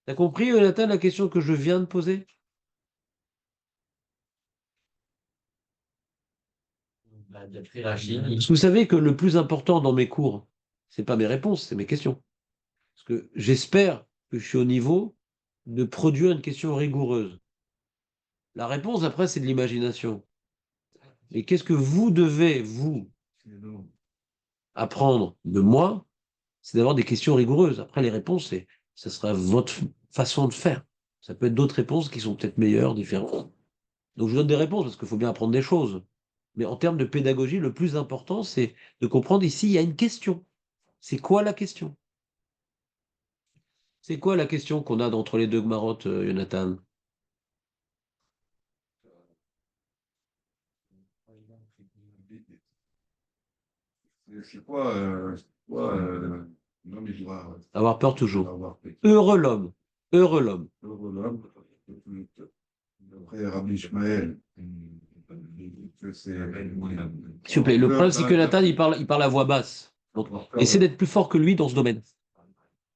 T'as compris, Jonathan, la question que je viens de poser? D'après Rachid. Parce que vous savez que le plus important dans mes cours, c'est pas mes réponses, c'est mes questions. Parce que j'espère que je suis au niveau de produire une question rigoureuse. La réponse, après, c'est de l'imagination. Et qu'est-ce que vous devez, vous, apprendre de moi? C'est d'avoir des questions rigoureuses. Après, les réponses, ça sera votre façon de faire. Ça peut être d'autres réponses qui sont peut-être meilleures, différentes. Donc, je vous donne des réponses parce qu'il faut bien apprendre des choses. Mais en termes de pédagogie, le plus important, c'est de comprendre ici, il y a une question. C'est quoi la question? C'est quoi la question qu'on a entre les deux Gmarotes, Jonathan? Non, mais je dois Avoir peur toujours. avoir fait. Heureux l'homme. Heureux l'homme. Après, Rabbi Ishmael, que c'est. S'il vous plaît, le problème, c'est que Jonathan, il parle à voix basse. Donc, essaie d'être plus fort que lui dans ce domaine.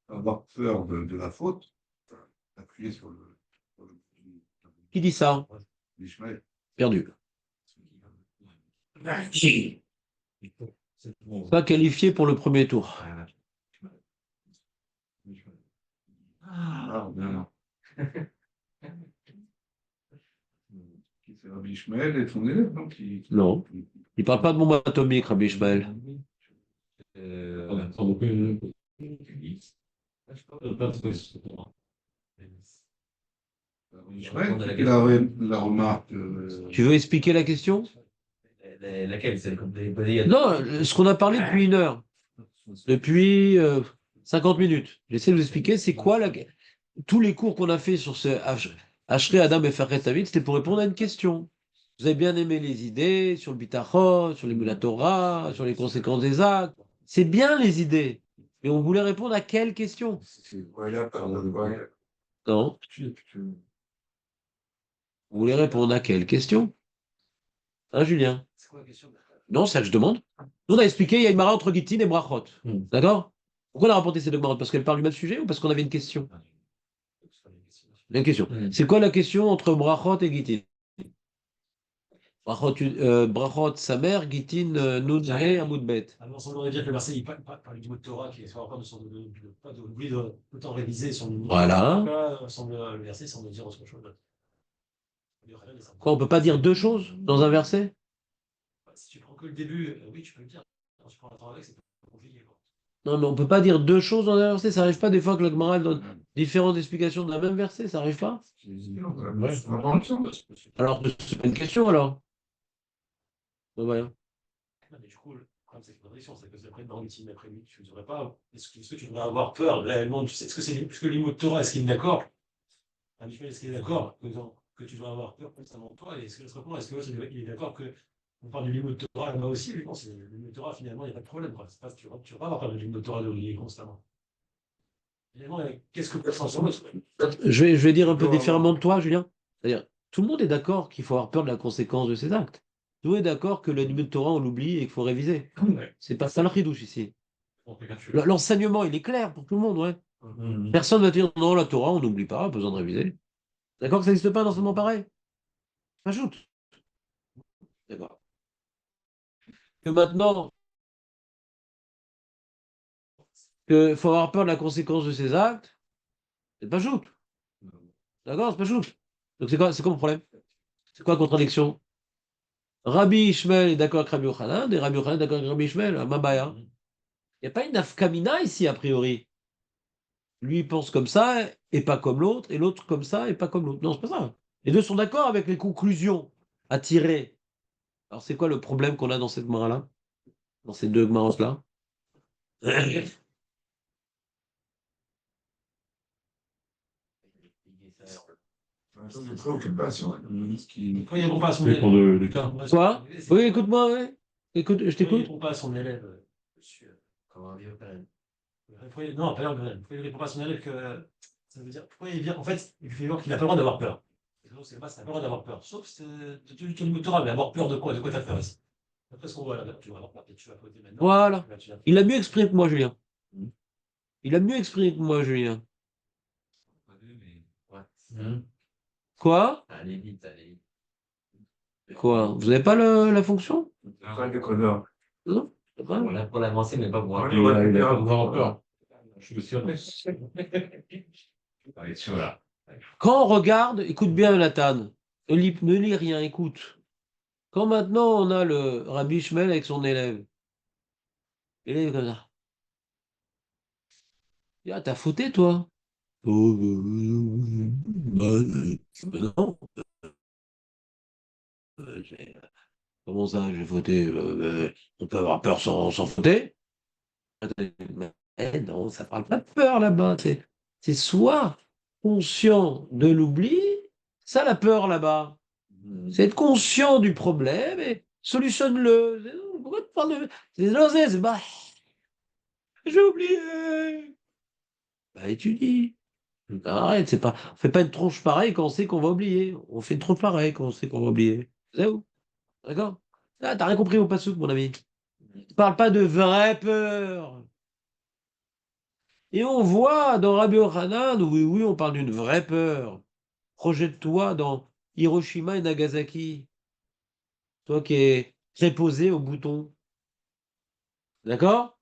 Avoir peur de la faute, appuyer sur le Qui dit ça? Ishmael. Perdu. Pas qualifié pour le premier tour. Ah, bien. C'est Rabbi Ishmael et son élève, non Non. Il parle pas de bombe atomique, Rabbi Ishmael. Ishmael, la remarque. Tu veux expliquer la question? Laquelle? Celle qu'on avait posée il y a. Non, ce qu'on a parlé depuis 1 heure. Depuis 50 minutes. J'essaie de vous expliquer c'est quoi tous les cours qu'on a fait sur ce Ashrei Adam et Ferret David, c'était pour répondre à une question. Vous avez bien aimé les idées sur le bitachon, sur les Torah, sur les conséquences des actes. C'est bien les idées. Mais on voulait répondre à quelle question? Non. Vous voulez répondre à quelle question? Hein, Julien? C'est quoi la question? Non, c'est ça que je demande. Nous, on a expliqué, il y a une mara entre Gittin et Brachot. D'accord? Pourquoi on a rapporté ces deux marottes? Parce qu'elles parlent du même sujet ou parce qu'on avait une question? Une question. C'est quoi la question entre Brachot et Gittin? Brachot, sa mère, Gittin, Nun, et Hamoud Bet. Alors, ça voudrait dire que le verset, il parle du mot de Torah, qui est sur rapport pas d'oublier de tout le temps réviser son livre. Voilà. Le verset semble dire autre chose. Quoi, on peut pas dire deux choses dans un verset? Si tu prends que le début, oui, tu peux le dire. Quand tu prends la Torah avec, c'est pas compliqué, quoi. Non, mais on peut pas dire deux choses dans un verset. Ça arrive pas des fois que la Gemara elle donne différentes explications d'un même verset. Ça arrive pas? Alors, c'est pas une question alors. Bon, voilà. Non, mais du coup, le problème, c'est que la contradiction, c'est que après, dans l'ultime après-midi, tu ne devrais pas. Est-ce que tu devrais avoir peur réellement? Tu sais, est-ce que c'est puisque les mots de Torah, est-ce qu'il est d'accord? Est-ce qu'il est d'accord que tu dois avoir peur constamment de toi? Et est-ce que il est d'accord que on parle du limot de Torah là-bas aussi? Lui, non, c'est le limot de Torah, finalement, il n'y a pas de problème, quoi. C'est pas, tu vas pas avoir peur du limot de Torah de l'oublier constamment. Finalement, qu'est-ce que personne sur Je vais dire un peu différemment de toi, Julien. C'est-à-dire, tout le monde est d'accord qu'il faut avoir peur de la conséquence de ses actes. Tout le monde est d'accord que le niveau de Torah, on l'oublie et qu'il faut réviser. C'est pas ça le chidouche ici. L'enseignement, il est clair pour tout le monde, ouais. Personne ne va dire non, la Torah, on n'oublie pas, pas besoin de réviser. D'accord que ça n'existe pas un enseignement pareil? Ajoute. D'accord. Que maintenant, qu'il faut avoir peur de la conséquence de ses actes, c'est pas joute. D'accord, c'est pas joute. Donc c'est quoi le problème? C'est quoi la contradiction? Rabbi Ishmael est d'accord avec Rabbi Yochanan, et Rabbi Yochanan est d'accord avec Rabbi Ishmael, à Mabaya. Il n'y a pas une nafkamina ici, a priori. Lui, il pense comme ça, et pas comme l'autre, et l'autre comme ça, et pas comme l'autre. Non, c'est pas ça. Les deux sont d'accord avec les conclusions à tirer. Alors, c'est quoi le problème qu'on a dans cette Gemara-là? Dans ces deux Gemaros-là? Quand il répond pas à son élève. Quoi? Oui, écoute-moi, ouais. Écoute, je Quand il t'écoute. répond pas à son élève, monsieur, comme un vieux père. Non, pas pourquoi il répond pas à son élève que ça veut dire. Pourquoi il vient. En fait, il fait voir qu'il n'a pas le droit d'avoir peur. C'est pas, ça n'a pas le droit d'avoir peur. Sauf que tu le Torah, mais avoir peur de quoi? De quoi t'as peur ici? Après ce qu'on voit là, tu vas avoir peur, tu vas poser maintenant. Voilà. Il a mieux exprimé que moi, Julien. Il a mieux exprimé que moi, Julien. Quoi? Allez vite, allez vite. Quoi? Vous n'avez pas la fonction? Non? On a pour l'avancer, mais pas pour Ouais, avoir ouais, avoir peur. Je me suis Quand on regarde, écoute bien, Nathan, ne lis rien, écoute. Quand maintenant on a le Rabbi Ishmael avec son élève, l'élève comme ça. Il dit, ah, t'as fauté, toi? Oh, non. J'ai- Comment ça, j'ai fauté? On peut avoir peur sans fauter? Non, ça parle pas de peur là-bas. C'est soit conscient de l'oubli, ça la peur là-bas. C'est être conscient du problème et solutionne-le. Pourquoi tu parles de. C'est bah, j'ai oublié. Bah, étudie. Arrête, c'est pas. On fait pas une tronche pareille quand on sait qu'on va oublier. On fait une tronche pareille quand on sait qu'on va oublier. C'est où? D'accord? Ah, t'as rien compris au passouk, mon ami. Je parle pas de vraie peur. Et on voit dans Rabbi Yochanan, oui, oui, on parle d'une vraie peur. Projette-toi dans Hiroshima et Nagasaki. Toi qui es préposé au bouton. D'accord?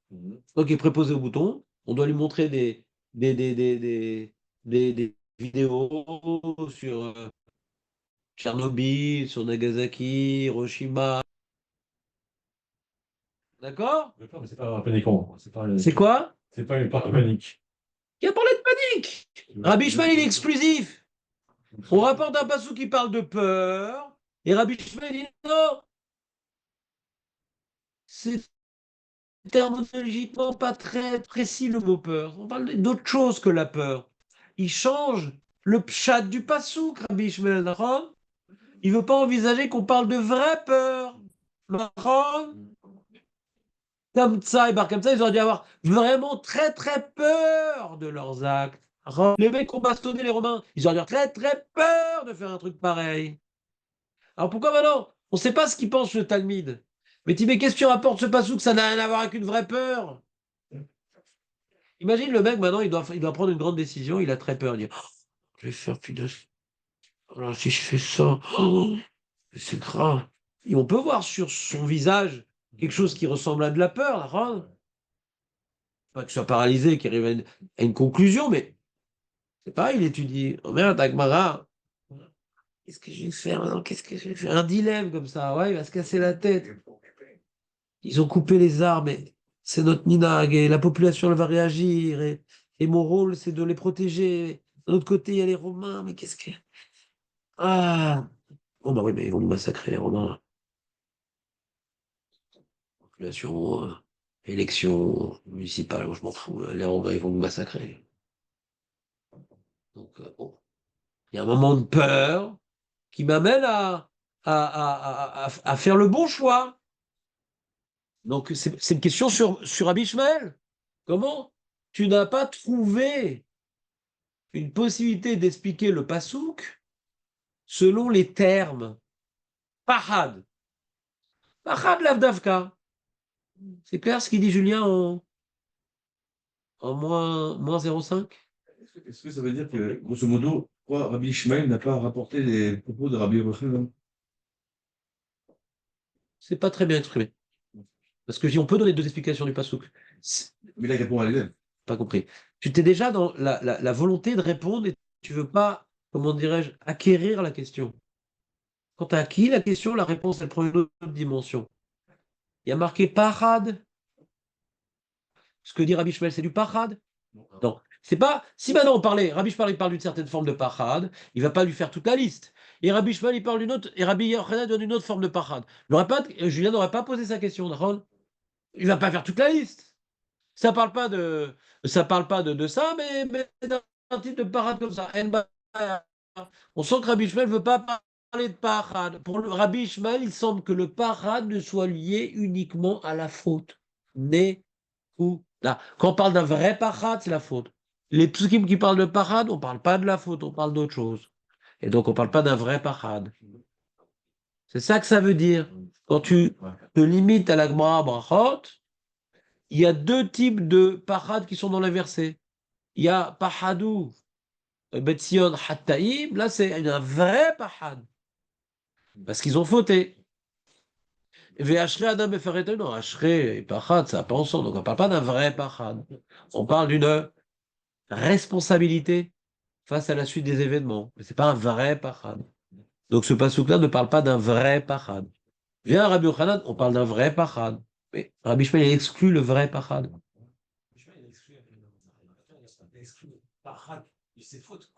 Toi qui es préposé au bouton, on doit lui montrer des, des, des, des, des vidéos sur Tchernobyl, sur Nagasaki, Hiroshima. D'accord? Mais c'est pas un paniquant. C'est quoi? C'est pas une part de panique. Qui a parlé de panique? Rabbi Ishmael, il est exclusif. On rapporte un passou qui parle de peur, et Rabbi Ishmael dit non. C'est terminologiquement pas très précis le mot peur. On parle d'autre chose que la peur. Il change le pshat du passouk, Rabbi Ishmael Nachon. Il veut pas envisager qu'on parle de vraie peur. Nachon. comme ça et comme ça, ils auraient dû avoir vraiment très très peur de leurs actes. Les mecs ont bastonné les Romains, ils auraient dû avoir très très peur de faire un truc pareil. Alors pourquoi maintenant? On ne sait pas ce qu'il pense le Talmud. Mais tu dis, mais qu'est-ce que tu rapportes ce passouk? Ça n'a rien à voir avec une vraie peur. Imagine le mec maintenant, il doit prendre une grande décision, il a très peur. Il dit, oh, je vais faire plus de. Alors, si je fais ça, oh, c'est grave. Et on peut voir sur son visage quelque chose qui ressemble à de la peur, là, pas qu'il soit paralysé, qu'il arrive à une conclusion, mais c'est pareil, il étudie. Oh merde, Agmara, qu'est-ce que je vais faire maintenant? Qu'est-ce que je vais faire? Un dilemme comme ça, ouais, il va se casser la tête. Ils ont coupé les arbres, et c'est notre minag, et la population elle va réagir, et mon rôle c'est de les protéger. De l'autre côté, il y a les Romains, mais qu'est-ce que. Ah! Bon, bah oui, mais ils vont nous massacrer, les Romains. Population, élection municipale, moi, je m'en fous. Les Romains, ils vont nous massacrer. Donc, bon. Il y a un moment de peur qui m'amène à faire le bon choix. Donc, c'est une question sur Rabbi Ishmael. Comment tu n'as pas trouvé une possibilité d'expliquer le pasouk selon les termes? Pahad. Pahad lavdavka. C'est clair ce qu'il dit Julien en moins 0,5? Est-ce que ça veut dire que, grosso modo, pourquoi Rabbi Ishmael n'a pas rapporté les propos de Rabbi Yochanan? C'est pas très bien exprimé. Parce que on peut donner deux explications du pasouk. Mais là, il répond à l'élève. Pas compris. Tu t'es déjà dans la volonté de répondre et tu veux pas, comment dirais-je, acquérir la question. Quand tu as acquis la question, la réponse, elle prend une autre dimension. Il y a marqué parad. Ce que dit Rabbi Shmuel, c'est du parad. Non. C'est pas. Si maintenant on parlait, Rabbi Shmuel il parle d'une certaine forme de parad, il va pas lui faire toute la liste. Et Rabbi Shmuel il parle d'une autre, et Rabbi Yochanan donne une autre forme de parad. Julien n'aurait pas posé sa question, d'accord? Il va pas faire toute la liste. Ça parle pas de ça, mais d'un type de parade comme ça. On sent que Rabbi Ishmael ne veut pas parler de parade. Pour le Rabbi Ishmael, il semble que le parade ne soit lié uniquement à la faute. Né ou là. Quand on parle d'un vrai parade, c'est la faute. Les psukim qui parlent de parade, on ne parle pas de la faute, on parle d'autre chose. Et donc, on ne parle pas d'un vrai parade. C'est ça que ça veut dire. Quand tu te limites à la Gemara Brachot, il y a deux types de parades qui sont dans les versets. Il y a Pahadou, Betsion, Hattaïb. Là, c'est un vrai Pahad. Parce qu'ils ont fauté. Ve'ashre Adam Beferetel, non, Ashre et Pahad, ça n'a pas ensemble. Donc, on ne parle pas d'un vrai Pahad. On parle d'une responsabilité face à la suite des événements. Mais ce n'est pas un vrai Pahad. Donc, ce pasouk-là ne parle pas d'un vrai Pahad. Viens, Rabbi Yochanan, on parle d'un vrai Pahad. Mais Rabbi Shmuel, il exclut le vrai Pahad. Il exclut parade de ses fautes.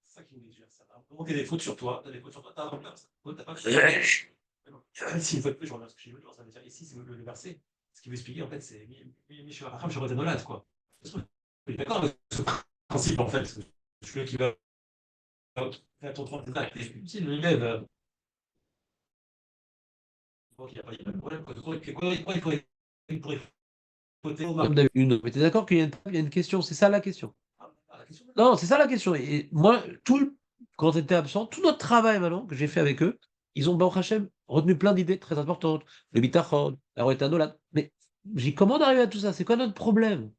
C'est ça qui voulait dire. Ça va remonter des fautes sur toi. T'as des fautes sur toi. T'as pas peur. T'as pas peur. Si une fois de plus, je reviens à ce que j'ai dit, ça veut dire ici, c'est le verset. Ce qui veut expliquer, en fait, c'est Michel Racham, je Nolad, quoi. Je suis d'accord avec ce principe, en fait. Je suis là qui va faire ton 30 actes. Si l'élève. Il n'y a pas de problème. Il pourrait voter au Comme d'habitude. Mais tu es d'accord qu'il y a une question, c'est ça la question. Non, c'est ça la question. Et moi, quand tu étais absent, tout notre travail maintenant que j'ai fait avec eux, ils ont, Baruch Hashem, retenu plein d'idées très importantes. Le bitachon, la roetanola. Mais j'ai comment d'arriver à tout ça? C'est quoi notre problème?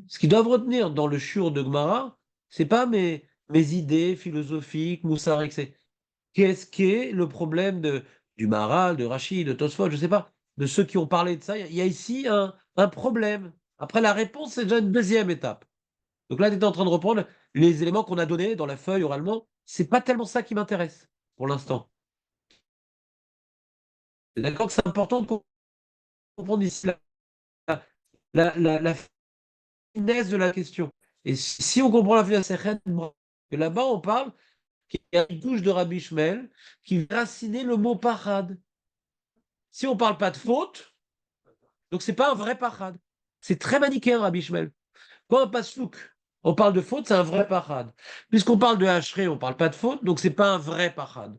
Ce qu'ils doivent retenir dans le shur de Gemara, c'est pas mes idées philosophiques, moussarik, c'est qu'est-ce qu'est le problème du Maharal, de Rachid, de Tosfot, je sais pas, de ceux qui ont parlé de ça. Il y a ici un problème. Après, la réponse, c'est déjà une deuxième étape. Donc là, tu es en train de reprendre les éléments qu'on a donnés dans la feuille oralement. C'est pas tellement ça qui m'intéresse pour l'instant. C'est d'accord que c'est important de comprendre ici la finesse de la question. Et si on comprend la finesse, que là-bas, on parle qu'il y a une touche de Rabbi Shmuel qui va raciner le mot parade. Si on ne parle pas de faute, donc c'est pas un vrai parade. C'est très manichéen, Rabbi Shmuel. Quand on passe souk, on parle de faute, c'est un vrai parade. Puisqu'on parle de Hachré, on ne parle pas de faute, donc c'est pas un vrai parade.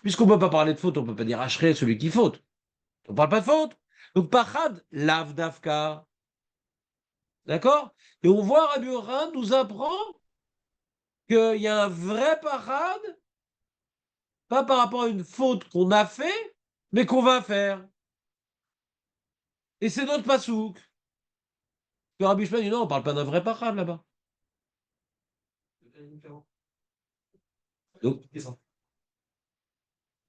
Puisqu'on ne peut pas parler de faute, on ne peut pas dire Hachré, celui qui faute. On ne parle pas de faute. Donc, pachad, lav davka. D'accord? Et on voit Rabbi Yochanan nous apprend qu'il y a un vrai pachad, pas par rapport à une faute qu'on a fait, mais qu'on va faire. Et c'est notre pasouk. Que Rabbi Shmuel dit non, on parle pas d'un vrai pachad là-bas. Donc,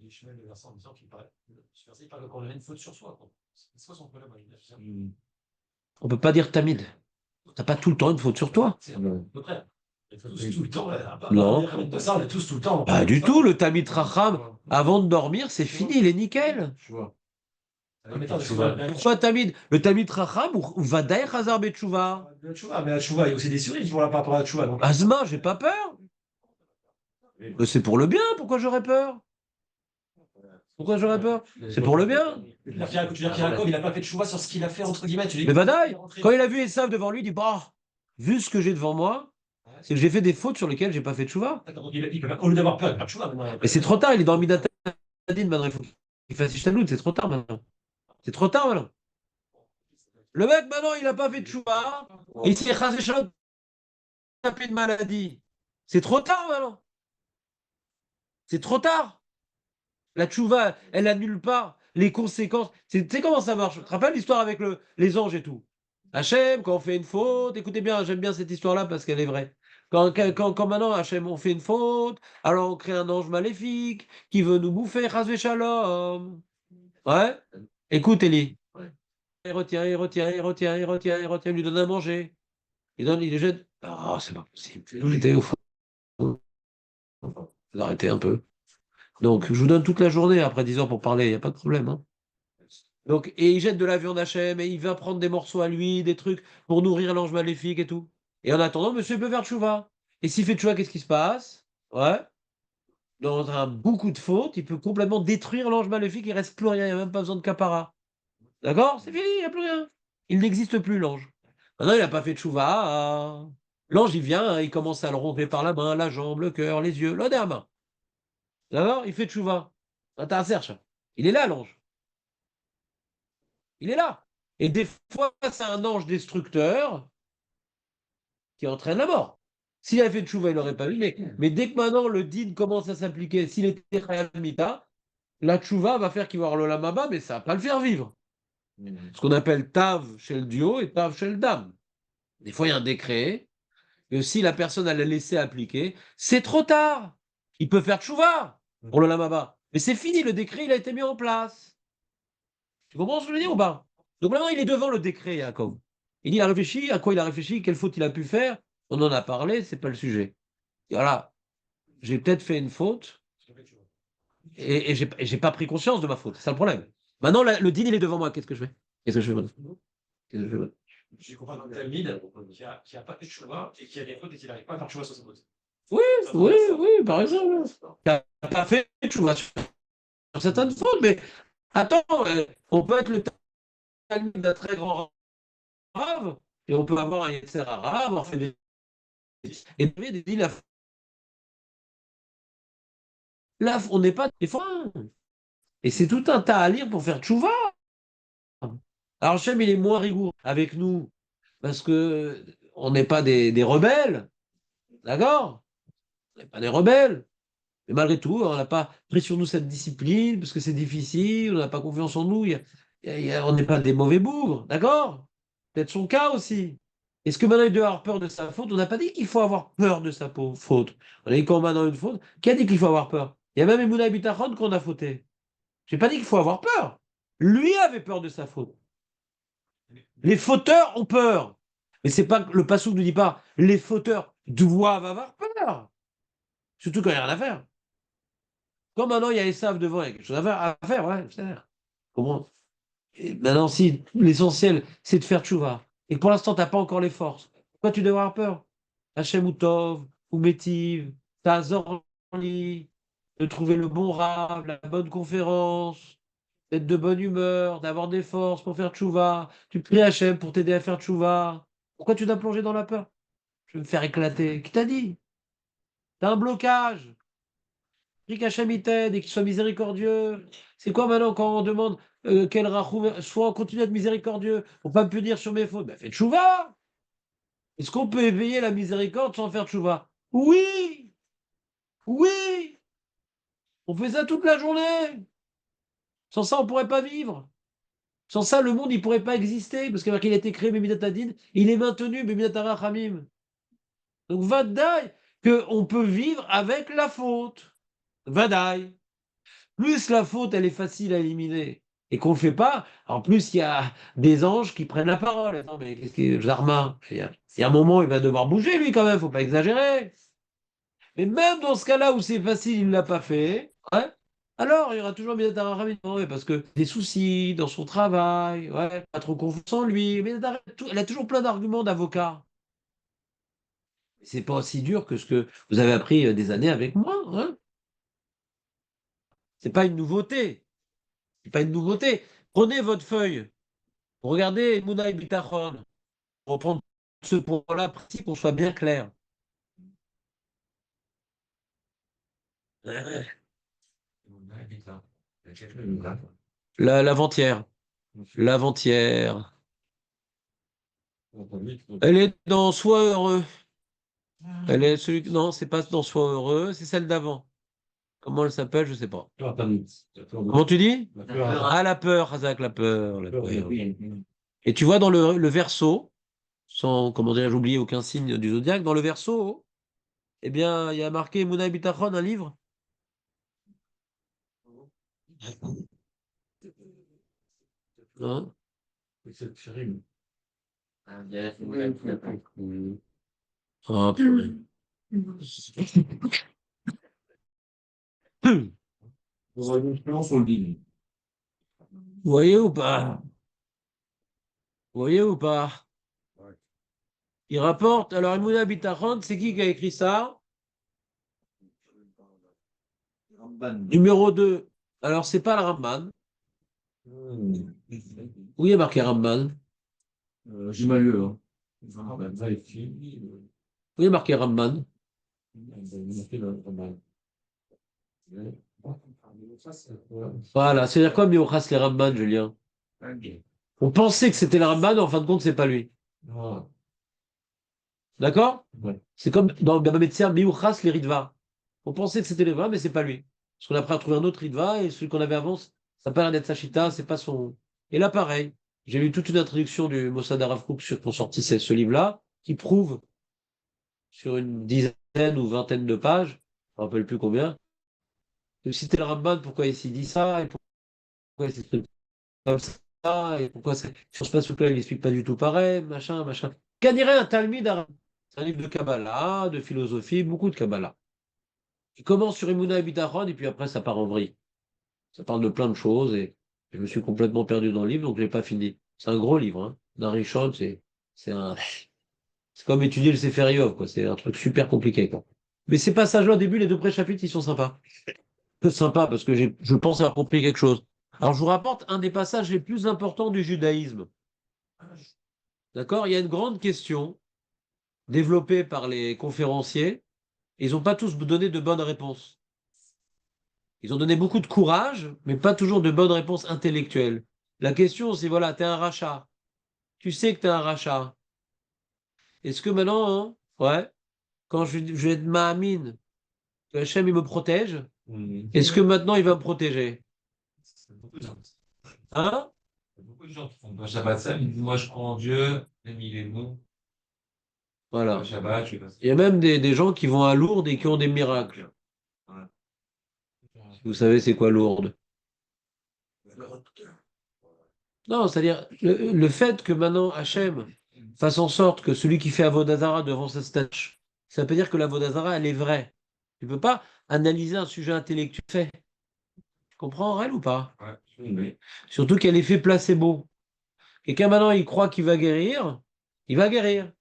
Ishmael, le verset en disant qu'il parle, ce verset, il parle qu'on a une faute sur soi. C'est quoi son problème? on peut pas dire tamid. T'as pas tout le temps une faute sur toi. C'est à peu près. On est tous tout le temps. Non. De ça, on est tous tout le temps. Pas du tout. Le tamid racham, avant de dormir, c'est fini, il est nickel. Tu vois. Pourquoi tamid? Le tamid racham ou vadaï chazar betchouva? Mais la chouva, il y a aussi des cerises par rapport à la chouva. Asma, j'ai pas peur. Mais c'est pour le bien, pourquoi j'aurais peur? Pourquoi j'aurais peur? C'est pour le bien. Tu veux dire qu'Yaakov, il n'a pas fait de chouva sur ce qu'il a fait, entre guillemets. Mais vadaï, quand il a vu Esav devant lui, il dit bah, vu ce que j'ai devant moi, c'est que j'ai fait des fautes sur lesquelles j'ai pas fait de chouva. Au lieu d'avoir peur, il n'a pas de chouva maintenant. Mais c'est trop tard, il est dans le Midatadin maintenant, il faut qu'il fasse Ishtanout, c'est trop tard maintenant. C'est trop tard maintenant. Le mec maintenant, il n'a pas fait de chouva, et il s'est écrasé tapé de maladie. C'est trop tard maintenant. C'est trop tard. La tchouva, elle annule pas les conséquences. Tu sais comment ça marche? Tu te rappelles l'histoire avec les anges et tout? Hachem, quand on fait une faute, écoutez bien, j'aime bien cette histoire-là parce qu'elle est vraie. Quand maintenant, Hachem, on fait une faute, alors on crée un ange maléfique qui veut nous bouffer, Chazvé Shalom. Ouais? Écoute, Eli. Il retient, il retient, il retient, il retient, il retient, il lui donne à manger. Il les jette. Ah, c'est pas possible. J'étais au fond. Vous arrêtez un peu. Donc, je vous donne toute la journée après 10 heures pour parler, il n'y a pas de problème. Hein. Donc, et il jette de la viande Hachem et il va prendre des morceaux à lui, des trucs pour nourrir l'ange maléfique et tout. Et en attendant, monsieur peut faire tchouva. Et s'il fait tchouva, qu'est-ce qui se passe? Ouais. Dans un beaucoup de fautes, il peut complètement détruire l'ange maléfique, il ne reste plus rien, il n'y a même pas besoin de capara. D'accord? C'est fini, il n'y a plus rien. Il n'existe plus, l'ange. Maintenant, il n'a pas fait tchouva. L'ange, il vient, hein, il commence à le rompre par la main, la jambe, le cœur, les yeux, l'odéama. D'accord? Il fait tchouva. T'as un cerche. Il est là, l'ange. Il est là. Et des fois, c'est un ange destructeur qui entraîne la mort. S'il avait fait tchouva, il n'aurait pas eu. Mais dès que maintenant le din commence à s'appliquer, s'il était Chayal Mita, la tchouva va faire qu'il va avoir le lamaba, mais ça ne va pas le faire vivre. Ce qu'on appelle tav chez le duo et tav chez le dame. Des fois, il y a un décret que si la personne elle l'a laissé appliquer, c'est trop tard. Il peut faire tchouva pour le lamaba. Mais c'est fini, le décret, il a été mis en place. Tu comprends ce que je veux dire ou pas? Donc maintenant, il est devant le décret, Yaakov. Il a réfléchi, à quoi il a réfléchi, quelle faute il a pu faire. On en a parlé, c'est pas le sujet. Et voilà, j'ai peut-être fait une faute et j'ai pas pris conscience de ma faute. C'est ça le problème. Maintenant, le deal, il est devant moi. Qu'est-ce que je fais? Qu'est-ce que je fais maintenant? Qu'est-ce que je fais maintenant? J'ai compris un Talmud qui a pas fait de chouva et qui a des fautes et qui n'arrive pas à faire chouva sur sa faute. Oui, oui, oui, par exemple. Tu n'as pas fait, tu vois, sur certaines fautes, mais attends, on peut être le Talmud d'un très grand rave et on peut avoir un Yetzer Hara, avoir fait des. Et David dit là, on n'est pas des fois. Et c'est tout un tas à lire pour faire tchouva. Alors, Hachem, il est moins rigoureux avec nous parce que on n'est pas des rebelles, d'accord? On n'est pas des rebelles. Mais malgré tout, on n'a pas pris sur nous cette discipline parce que c'est difficile, on n'a pas confiance en nous. On n'est pas des mauvais bougres, d'accord? Peut-être son cas aussi. Est-ce que maintenant il doit avoir peur de sa faute? On n'a pas dit qu'il faut avoir peur de sa faute. On a dit qu'on maintenant une faute. Qui a dit qu'il faut avoir peur? Il y a même Emouna Bitachon qu'on a fauté. Je n'ai pas dit qu'il faut avoir peur. Lui avait peur de sa faute. Les fauteurs ont peur. Mais c'est pas le passou ne dit pas les fauteurs doivent avoir peur. Surtout quand il n'y a rien à faire. Quand maintenant il y a Esav devant, il y a quelque chose à faire, ouais, c'est-à-dire. Comment? Et maintenant, si l'essentiel, c'est de faire tchouva, et que pour l'instant, tu n'as pas encore les forces, pourquoi tu devrais avoir peur? Hachem ou Tov, ou Métiv, t'as Zorli, de trouver le bon rave, la bonne conférence, d'être de bonne humeur, d'avoir des forces pour faire tchouva. Tu pries Hachem pour t'aider à faire tchouva. Pourquoi tu dois plonger dans la peur? Je vais me faire éclater. Qui t'a dit? T'as un blocage. prie qu'Hachem il t'aide et qu'il soit miséricordieux. C'est quoi maintenant quand on demande quel rachoum, soit on continue à être miséricordieux, pour pas me punir sur mes fautes? Ben, fais tchouva! Est-ce qu'on peut éveiller la miséricorde sans faire tchouva? Oui! Oui! On fait ça toute la journée! Sans ça, on pourrait pas vivre. Sans ça, le monde, il pourrait pas exister, parce qu'il a été créé, Bemidat Adin, il est maintenu, Bemidat Arachamim. Donc, Vadaï, qu'on peut vivre avec la faute. Vadaï. Plus la faute, elle est facile à éliminer, et qu'on ne le fait pas, en plus, il y a des anges qui prennent la parole. Non, mais qu'est-ce que Zarma? Il y a un moment, il va devoir bouger, lui, quand même, faut pas exagérer. Mais même dans ce cas-là où c'est facile, il ne l'a pas fait, ouais, alors il y aura toujours Bemidat Arachamim, ouais, parce que des soucis dans son travail, ouais, pas trop confiance en lui, mais elle a toujours plein d'arguments d'avocat. C'est pas aussi dur que ce que vous avez appris des années avec moi. Hein. C'est pas une nouveauté. C'est pas une nouveauté. Prenez votre feuille. Regardez Mouna et Bitachon. Pour reprendre ce point-là précis, qu'on soit bien clair. L'avant-hier. L'avant-hier. Elle est dans Sois heureux. Elle est celui. Non, c'est pas dans Sois heureux, c'est celle d'avant. Comment elle s'appelle, je sais pas. Comment tu dis? Ah, la peur, Hazak, la peur. La peur. Et tu vois dans le verso, sans, comment dire, j'oublie aucun signe du zodiaque, dans le verso, eh bien, il y a marqué Mouna et Bitachon, un livre. Hein? Ah, purée. Dans une expérience, on le dit. Vous voyez ou pas? Vous voyez ou pas? Il rapporte, alors Mouna Bitachon, c'est qui a écrit ça? Ramban. Numéro 2. Alors, c'est pas le Ramban. Où il y a marqué Ramban? J'ai mal lu, hein. Où il y a marqué Ramban? Voilà, c'est-à-dire quoi, Miochas les Ramban, Julien? On pensait que c'était le Ramban, en fin de compte, c'est pas lui. D'accord? Ouais. C'est comme dans Baba Metzia, Miochas les Ritva. On pensait que c'était le Ritva, mais c'est pas lui. Parce qu'on a après trouvé un autre Ritva, et celui qu'on avait avant, ça n'a pas l'air d'être Sachita, c'est pas son. Et là, pareil, j'ai lu toute une introduction du Mossad Arav Kook sur qu'on sorti ce livre-là, qui prouve sur une dizaine ou vingtaine de pages, je ne me rappelle plus combien, que si c'était le Ramban, pourquoi il s'est dit ça, et pourquoi il s'est fait comme ça, et pourquoi ça. Sur ce passage-là, il n'explique pas du tout pareil, machin, machin. Qu'en dirait un Talmud arabe? C'est un livre de Kabbalah, de philosophie, beaucoup de Kabbalah. Il commence sur Emouna et Bitachon, et puis après, ça part en vrille. Ça parle de plein de choses, et je me suis complètement perdu dans le livre, donc je l'ai pas fini. C'est un gros livre, hein. D'Arishon, c'est un. C'est comme étudier le Sefer Iov, quoi. C'est un truc super compliqué, quoi. Mais ces passages-là, au début, les deux premiers chapitres, ils sont sympas. Peu sympa parce que je pense avoir compris quelque chose. Alors, je vous rapporte un des passages les plus importants du judaïsme. D'accord? Il y a une grande question développée par les conférenciers. Ils n'ont pas tous donné de bonnes réponses. Ils ont donné beaucoup de courage, mais pas toujours de bonnes réponses intellectuelles. La question, c'est voilà, tu es un rachat. Tu sais que tu es un rachat. Est-ce que maintenant, hein, ouais, quand je vais être Mahamine, que Hachem, il me protège, est-ce que maintenant, il va me protéger? Hein? Il y a beaucoup de gens qui font pas Shabbat ça, ils disent moi je crois en Dieu, même il est bon. Voilà. Shabbat, je fais pas ça. Il y a même des gens qui vont à Lourdes et qui ont des miracles. Vous savez, c'est quoi Lourdes? Non, c'est-à-dire le fait que maintenant Hachem fasse en sorte que celui qui fait Avodazara devant sa statue, ça peut dire que l'Avodazara, elle est vraie. Tu ne peux pas analyser un sujet intellectuel fait. Tu comprends, Aurel, ou pas? Ouais, oui. Surtout qu'il y a l'effet placebo. Quelqu'un maintenant, il croit qu'il va guérir, il va guérir.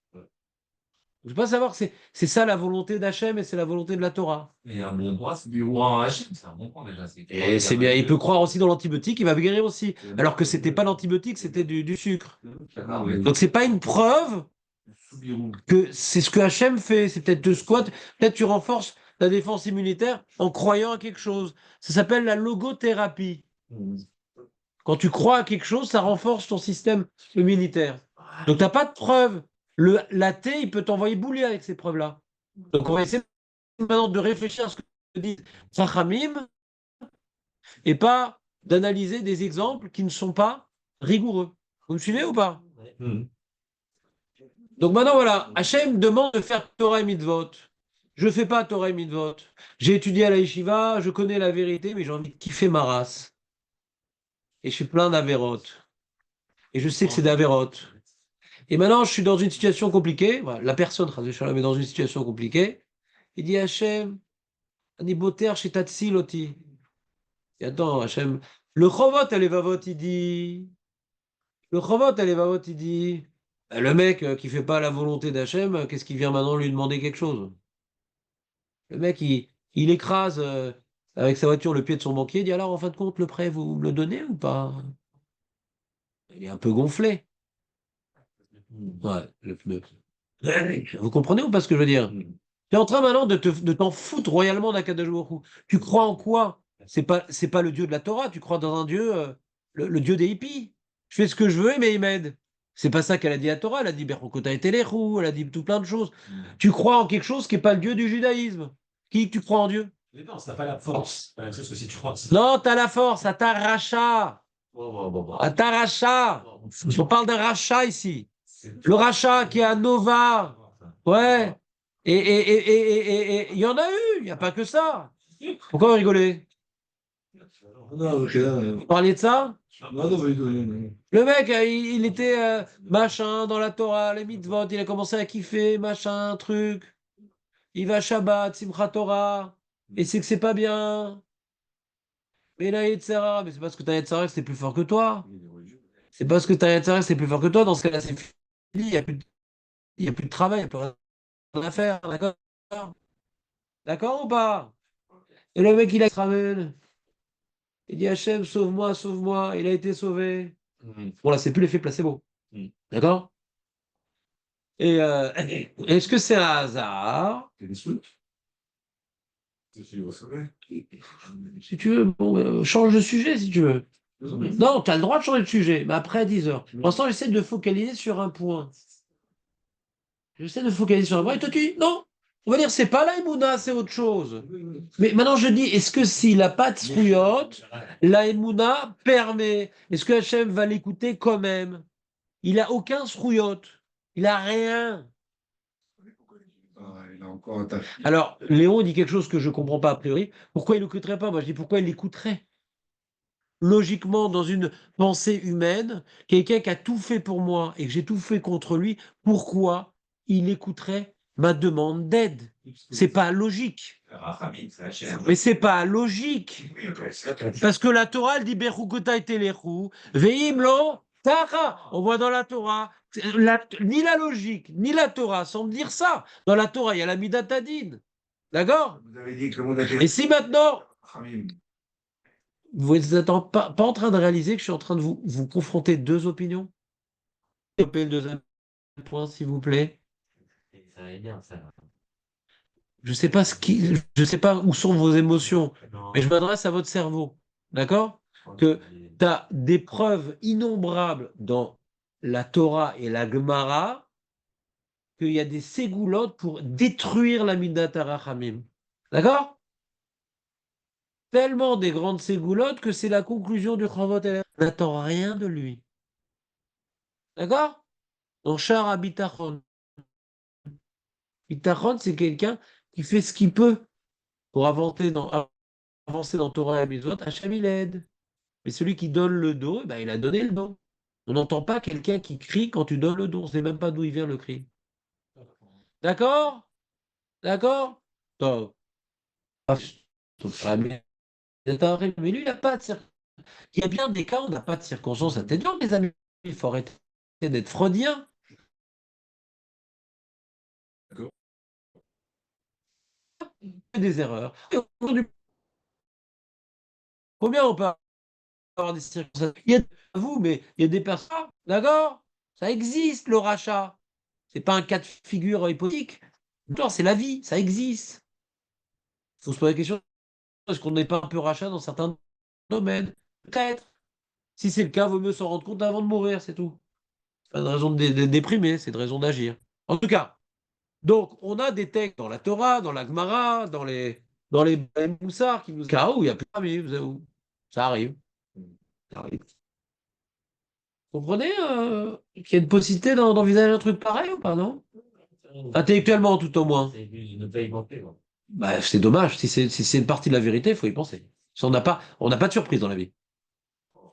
Je ne peux pas savoir que c'est ça la volonté d'Hachem et c'est la volonté de la Torah. Mais un bon droit, c'est du roi en Hachem, c'est un bon point déjà. Et c'est bien, il peut croire aussi dans l'antibiotique, il va guérir aussi. Alors que c'était pas l'antibiotique, c'était du sucre. Donc c'est pas une preuve que c'est ce que Hachem fait. C'est peut-être de squat, peut-être tu renforces la défense immunitaire en croyant à quelque chose. Ça s'appelle la logothérapie. Quand tu crois à quelque chose, ça renforce ton système immunitaire. Donc, tu n'as pas de preuves. L'athée, il peut t'envoyer bouler avec ces preuves-là. Donc, on va essayer maintenant de réfléchir à ce que dit Chachamim et pas d'analyser des exemples qui ne sont pas rigoureux. Vous me suivez ou pas? Donc maintenant, voilà, Hachem demande de faire Torah et Mitzvot. Je ne fais pas Torah et Mitzvot. J'ai étudié à la Yeshiva, je connais la vérité, mais j'ai envie de kiffer ma race. Et je suis plein d'avérotes. Et je sais que c'est d'avérotes. Et maintenant, je suis dans une situation compliquée. Voilà, la personne, est dans une situation compliquée. Il dit Hachem, Ani boter chez Tatsiloti. Et attends, Hachem, le Chovot, elle est vavot, il dit. Le Chovot, elle est vavot, il dit. Le mec qui fait pas la volonté d'Hachem, qu'est-ce qu'il vient maintenant lui demander quelque chose? Le mec, il écrase avec sa voiture le pied de son banquier, il dit alors en fin de compte, le prêt, vous me le donnez ou pas? Il est un peu gonflé. Ouais, le pneu. Vous comprenez ou pas ce que je veux dire? Tu es en train maintenant de t'en foutre royalement d'Akadosh Baruch Hu. Tu crois en quoi? C'est pas le Dieu de la Torah, tu crois dans un Dieu, le Dieu des hippies. Je fais ce que je veux, mais il m'aide. C'est pas ça qu'elle a dit à Torah, elle a dit Berkokota et Téléchou, elle a dit tout plein de choses. Tu crois en quelque chose qui n'est pas le Dieu du judaïsme. Qui tu crois en Dieu? Mais non, ça n'a pas la force. C'est pas la même chose que si tu crois. Non, t'as la force, à ta rachat. À ta rachat. On parle d'un rachat ici. Le rachat qui est à Nova. Ouais. Et il y en a eu, il n'y a pas que ça. Pourquoi vous rigolez? Non, ok, là, Vous parliez de ça? non, non, non. Le mec, il était machin dans la Torah, les mitzvot, il a commencé à kiffer, machin, truc. Il va Shabbat, Simchat Torah, et c'est que c'est pas bien. Mais là, Yetzera, mais c'est parce que t'as Yetzera que c'est plus fort que toi. C'est parce que t'as Yetzera que c'est plus fort que toi. Dans ce cas-là, c'est fini, il y a plus de travail, il n'y a plus rien à faire, d'accord? D'accord ou pas? Et le mec, il a ramène. Il dit Hachem, sauve-moi, sauve-moi. Il a été sauvé. Bon, là, c'est plus l'effet placebo. D'accord? Et est-ce que c'est un hasard? Si tu veux, bon, change de sujet si tu veux. Non, tu as le droit de changer de sujet, mais après 10 heures. Pour l'instant, j'essaie de focaliser sur un point. J'essaie de focaliser sur un point. Et toi, tu dis non. On va dire, c'est pas la Emouna, c'est autre chose. Mais maintenant, je dis, est-ce que s'il n'a pas de srouillotte, la Emouna permet, est-ce que Hachem va l'écouter quand même? Il n'a aucun srouillotte. Il n'a rien. Il a encore un tas. Alors, Léon dit quelque chose que je ne comprends pas a priori. Pourquoi il l'écouterait pas? Moi, je dis pourquoi il l'écouterait? Logiquement, dans une pensée humaine, quelqu'un qui a tout fait pour moi et que j'ai tout fait contre lui, pourquoi il écouterait ma demande d'aide? C'est pas logique. Mais c'est pas logique. Parce que la Torah, elle dit Berukota et Telechu, Veimlo, Tara. On voit dans la Torah, ni la logique, ni la Torah semble dire ça. Dans la Torah, il y a la Midatadine. D'accord? Vous avez dit que le monde a été. Et si maintenant, Khamim. vous n'êtes pas en train de réaliser que je suis en train de vous confronter deux opinions? Développez le deuxième point, s'il vous plaît. Ça va bien, ça. Je sais pas où sont vos émotions, mais je m'adresse à votre cerveau. D'accord? Que tu as des preuves innombrables dans la Torah et la Gemara qu'il y a des ségoulottes pour détruire la Midat Harachamim. D'accord? Tellement des grandes ségoulottes que c'est la conclusion du Chavot El. On n'attend rien de lui. D'accord? Donc, Shara Bitachon. Bitachon, c'est quelqu'un qui fait ce qu'il peut pour avancer dans Torah et Mitzvot. Hachem, il aide. Mais celui qui donne le dos, eh ben, il a donné le dos. On n'entend pas quelqu'un qui crie quand tu donnes le dos. On ne sait même pas d'où il vient le cri. D'accord? D'accord? Donc, mais lui, il n'a pas de circonstances. Il y a bien des cas où on n'a pas de circonstances atténuantes, les amis. Il faut arrêter d'être freudien. D'accord. Des erreurs. Et combien on peut avoir des circonstances? Il y a vous, mais il y a des personnes. D'accord? Ça existe, le rachat. C'est pas un cas de figure hypothétique. Non, c'est la vie, ça existe. faut se poser la question, est-ce qu'on n'est pas un peu rachat dans certains domaines? Peut-être. Si c'est le cas, vaut mieux s'en rendre compte avant de mourir, c'est tout. C'est pas une raison de déprimer, c'est une raison d'agir. En tout cas, donc, on a des textes dans la Torah, dans la Gemara, dans les Moussars qui nous cas où il y a plus de ça arrive. Ça arrive. Vous comprenez qu'il y a une possibilité d'envisager un truc pareil ou pas, non? Intellectuellement, tout au moins. C'est ne pas y manquer, quoi. Bah, c'est dommage. Si c'est une partie de la vérité, il faut y penser. Si on n'a pas de surprise dans la vie.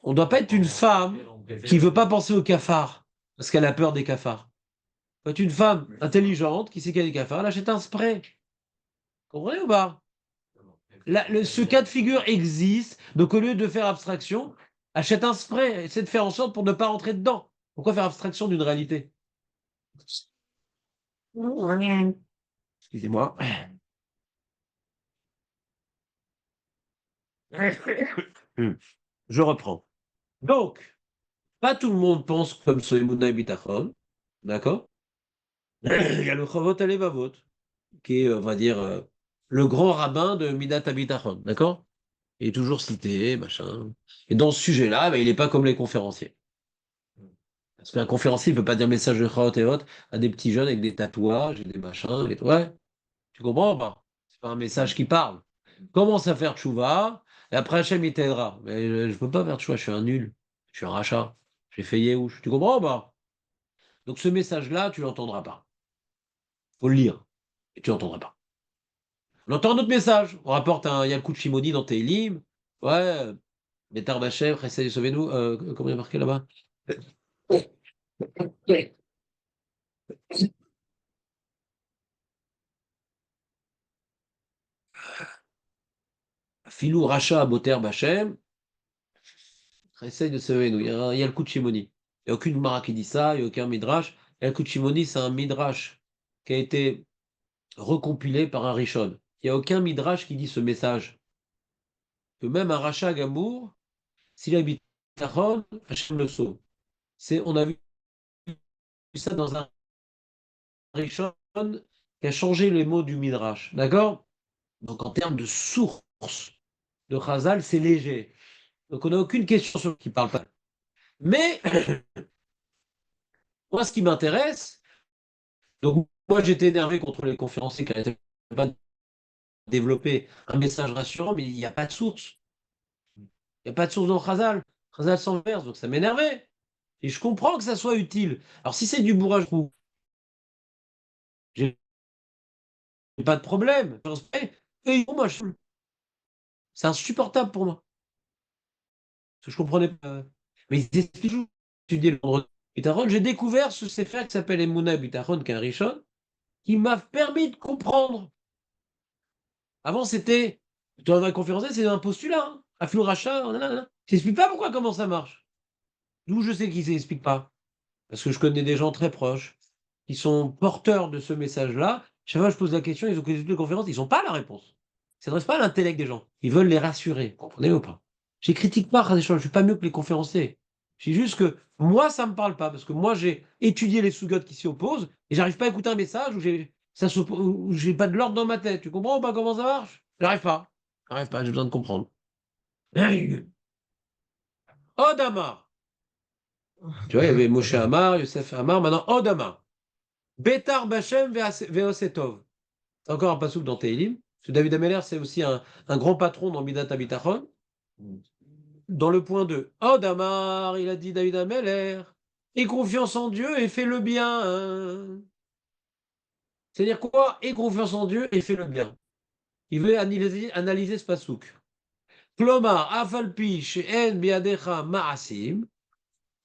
On ne doit pas être une femme qui ne veut pas penser aux cafards parce qu'elle a peur des cafards. Faut être une femme intelligente qui sait qu'il y a des cafards, elle achète un spray. Comprenez ou pas? Ce cas de figure existe, donc au lieu de faire abstraction, achète un spray, essaie de faire en sorte pour ne pas rentrer dedans. Pourquoi faire abstraction d'une réalité? Excusez-moi. Je reprends. Donc, pas tout le monde pense comme Soimuna et Bitachon, d'accord? Il y a le Chavot Alevavot, qui est, on va dire, le grand rabbin de Midat Habitachon, d'accord? Il est toujours cité, machin. Et dans ce sujet-là, il n'est pas comme les conférenciers. Parce qu'un conférencier ne peut pas dire message de Chaot et autres à des petits jeunes avec des tatouages et des machins. Ouais, tu comprends ou pas? C'est pas un message qui parle. Commence à faire tchouva, et après Hachem il t'aidera. Mais je ne peux pas faire tchouva, je suis un nul. Je suis un rachat. J'ai fait Yehush. Tu comprends ou pas? Donc ce message-là, tu l'entendras pas. Faut le lire. Et tu l'entendras pas. On entend un autre message. On rapporte un Yalkut Shimoni dans Teilim. Ouais, Betar Bachem, Chesed Sauvez-nous. Comment il y a marqué là-bas? Filou Racha Boter Bachem. Essaye de Sauvez-nous. Il y a le coup de Shimoni. Il n'y a aucune Mara qui dit ça, il n'y a aucun Midrash. Et le coup de Shimoni, c'est un Midrash qui a été recompilé par un Rishon. Il n'y a aucun Midrash qui dit ce message. Que même un Racha Gamour, s'il habite Tachon, Hachem le sauve. On a vu ça dans un Rishon qui a changé les mots du Midrash. D'accord? Donc en termes de source de Chazal, c'est léger. Donc on n'a aucune question sur qui parle pas. Mais moi, ce qui m'intéresse, donc moi j'étais énervé contre les conférenciers qui n'arrêtaient pas de développer un message rassurant, mais il n'y a pas de source. Il n'y a pas de source dans Chazal. Chazal sans verse, donc ça m'énervait. Et je comprends que ça soit utile. Alors si c'est du bourrage, j'ai pas de problème. Et moi, c'est insupportable pour moi. Parce que je comprenais pas. Mais ils expliquent, tu dis le vendredi. Bitachon, j'ai découvert ce sefer qui s'appelle Emouna Bitachon, qui est un Rishon, qui m'a permis de comprendre. Avant, c'était, dans un conférencier, c'est un postulat. Hein. Aflou Racha, nanana. J'explique pas pourquoi, comment ça marche. D'où je sais qu'ils s'expliquent pas. Parce que je connais des gens très proches qui sont porteurs de ce message-là. Chaque fois que je pose la question, ils ont écouté toutes les conférences, ils n'ont pas la réponse. Ils ne s'adressent pas à l'intellect des gens. Ils veulent les rassurer. Vous comprenez ou pas? Je ne critique pas, je ne suis pas mieux que les conférenciers. Je dis juste que moi, ça ne me parle pas. Parce que moi, j'ai étudié les sous-gottes qui s'y opposent et j'arrive pas à écouter un message où j'ai pas de l'ordre dans ma tête. Tu comprends ou pas comment ça marche? J'arrive pas. J'arrive pas, j'ai besoin de comprendre. Odamar. Tu vois, il y avait Moshe Amar, Yosef Amar, maintenant Odamar. Betar Bachem Veosetov. C'est encore un passouk dans Teilim. Parce que David Ameller, c'est aussi un grand patron dans Midat Habitachon. Dans le point 2. Odamar, il a dit David Ameller, aie confiance en Dieu et fais le bien. C'est-à-dire quoi? Aie confiance en Dieu et fais le bien. Il veut analyser ce passouk. Klomar, afalpi, she'en biadecha ma'asim.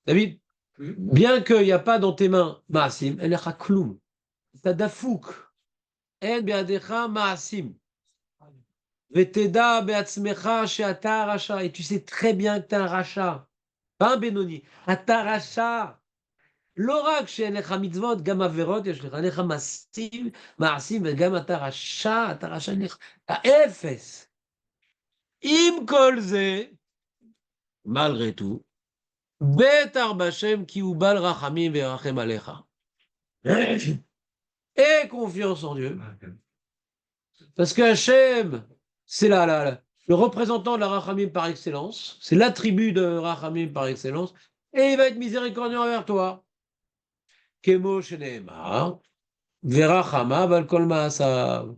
David, bien qu'il n'y a pas dans tes mains ma'asim, elle est kloum. T'as dafouk. En biadecha ma'asim. Veteda be'atzmecha she'ata racha. Et tu sais très bien que t'es un rachat. Pas un Benoni. Ata racha. לא רק שאין לך מצוות, גם עבירות יש לך, אין לך מעשים וגם אתה רשע, אתה רשע, אין לך, אתה אפס. עם כל זה, malgré tout, בטח בשם כי הוא בעל רחמים וירחם עליך. Et confiance en Dieu. Parce que Hachem, c'est le représentant de la Rachamim par excellence. C'est l'attribut de Rachamim par excellence. Et il va être miséricordieux envers toi. Kemo sheneemar, verachama val kol ma'asav.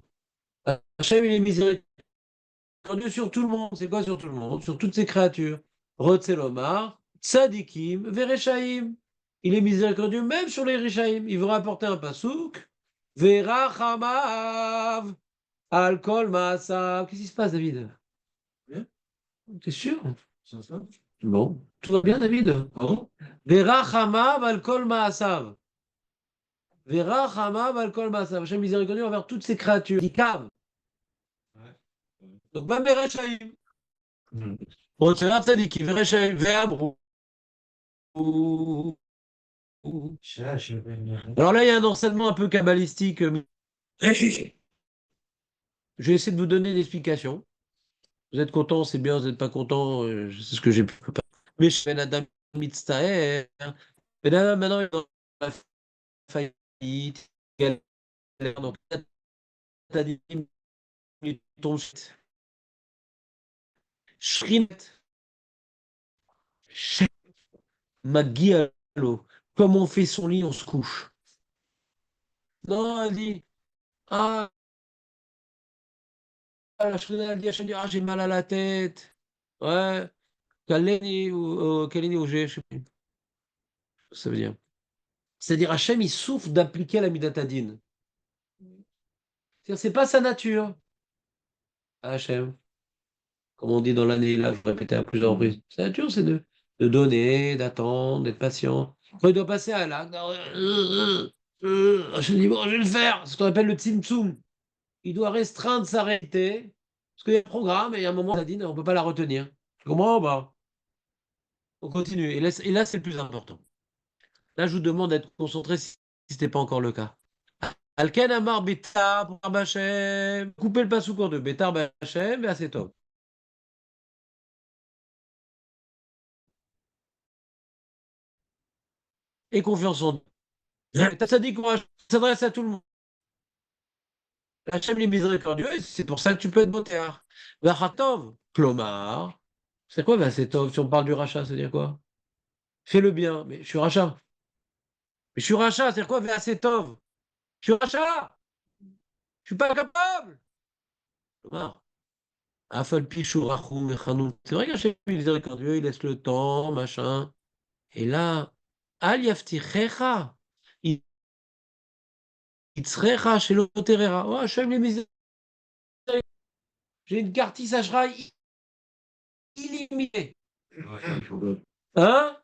Hachem, il est miséricordieux sur tout le monde. C'est quoi sur tout le monde? Sur toutes ses créatures. Rotzelomar, tzadikim, verechaim. Il est miséricordieux même sur les Rishaim. Il veut rapporter un pasouk. Verachamav, al kol ma'asav. Qu'est-ce qui se passe, David? Bien. T'es sûr? C'est ça? Bon, tout va bien, David? Pardon? Verachamav al kol ma'asav. Verachamav al kol ma'asav. Hachem miséricordieux envers toutes ces créatures qui cavent. Ouais. Donc, même les Rechaim. Mhm. Rotzelomar tzadikim, verechaim, ve'amrou. Alors là, il y a un enseignement un peu kabbalistique. Je vais essayer de vous donner une explication. Vous êtes content, c'est bien, vous n'êtes pas content, c'est ce que j'ai pu. Mais je fais Adam Mitztaher. Ben Adam, maintenant, il est dans la faillite. Galère. Donc, t'as dit, il tombe. Shrinet. Magialo. Comme on fait son lit, on se couche. Non, elle dit, ah, la Shrina, elle dit, Hachem dit, ah, j'ai mal à la tête. Ouais. Kaleni ou je sais plus. Ça veut dire. C'est-à-dire, Hachem, il souffre d'appliquer la Midatadine. C'est-à-dire, c'est pas sa nature. Hachem, comme on dit dans l'année, là, je répétais à plusieurs reprises. Sa nature, c'est de donner, d'attendre, d'être patient. Quand il doit passer à l'acte, Hachem dit, bon, je vais le faire. C'est ce qu'on appelle le tzimtzum. Il doit restreindre sa réalité. Parce qu'il y a un programme et il y a un moment, la dîne, on ne peut pas la retenir. Tu comprends? Bah, on continue. Et là, c'est le plus important. Là, je vous demande d'être concentré si ce n'était pas encore le cas. Alken Amar Betar Bachem. Coupez le pasouk en deux. Betar Bachem et assez top. Et confiance en Dieu. Ça dit qu'on s'adresse à tout le monde. Hachem les miséricordieux, et c'est pour ça que tu peux être botéar. Vachatov, Klomar. C'est quoi Vasetov? Si on parle du rachat, ça veut dire quoi? Fais le bien. Mais je suis rachat. Mais je suis rachat, c'est quoi Vasetov? Je suis rachat. Je suis pas capable. Klomar. Afal Pichou Rachum Mechanoun. C'est vrai qu'Hachem est miséricordieux, il laisse le temps, machin. Et là, Al Yaftichecha. Itzrecha chez l'Oterera. Oh, Hachem les miséricordieux. J'ai une carte Issachra illimitée. Hein?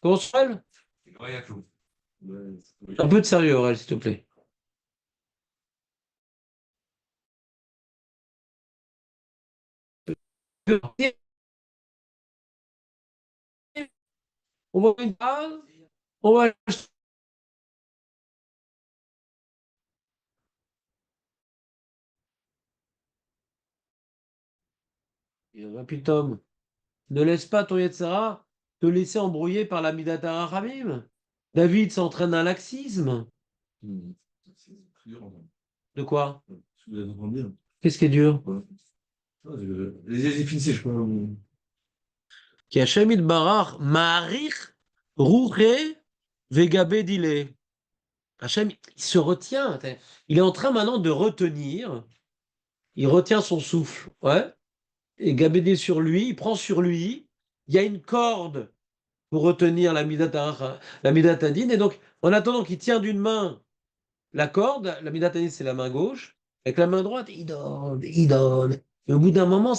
Comment ça s'appelle? Un peu de sérieux, Aurel, s'il te plaît. On va une phrase, on va. Putain, ne laisse pas ton Yetzara te laisser embrouiller par la Midata Rachamim. David s'entraîne à un laxisme. Mhm. C'est très dur, en fait. De quoi? Si vous êtes en train de dire. Qu'est-ce qui est dur? Ouais. Les finissez, je crois. Qui Hachem Barach Ma'arich Rouché Vegabe Dile. Hachem, il se retient. Il est en train maintenant de retenir. Il retient son souffle. Ouais. Et Gabédé sur lui, il prend sur lui. Il y a une corde pour retenir la Midatadine. Et donc, en attendant qu'il tient d'une main la corde, la Midatadine, c'est la main gauche. Avec la main droite, il donne, il donne. Et au bout d'un moment,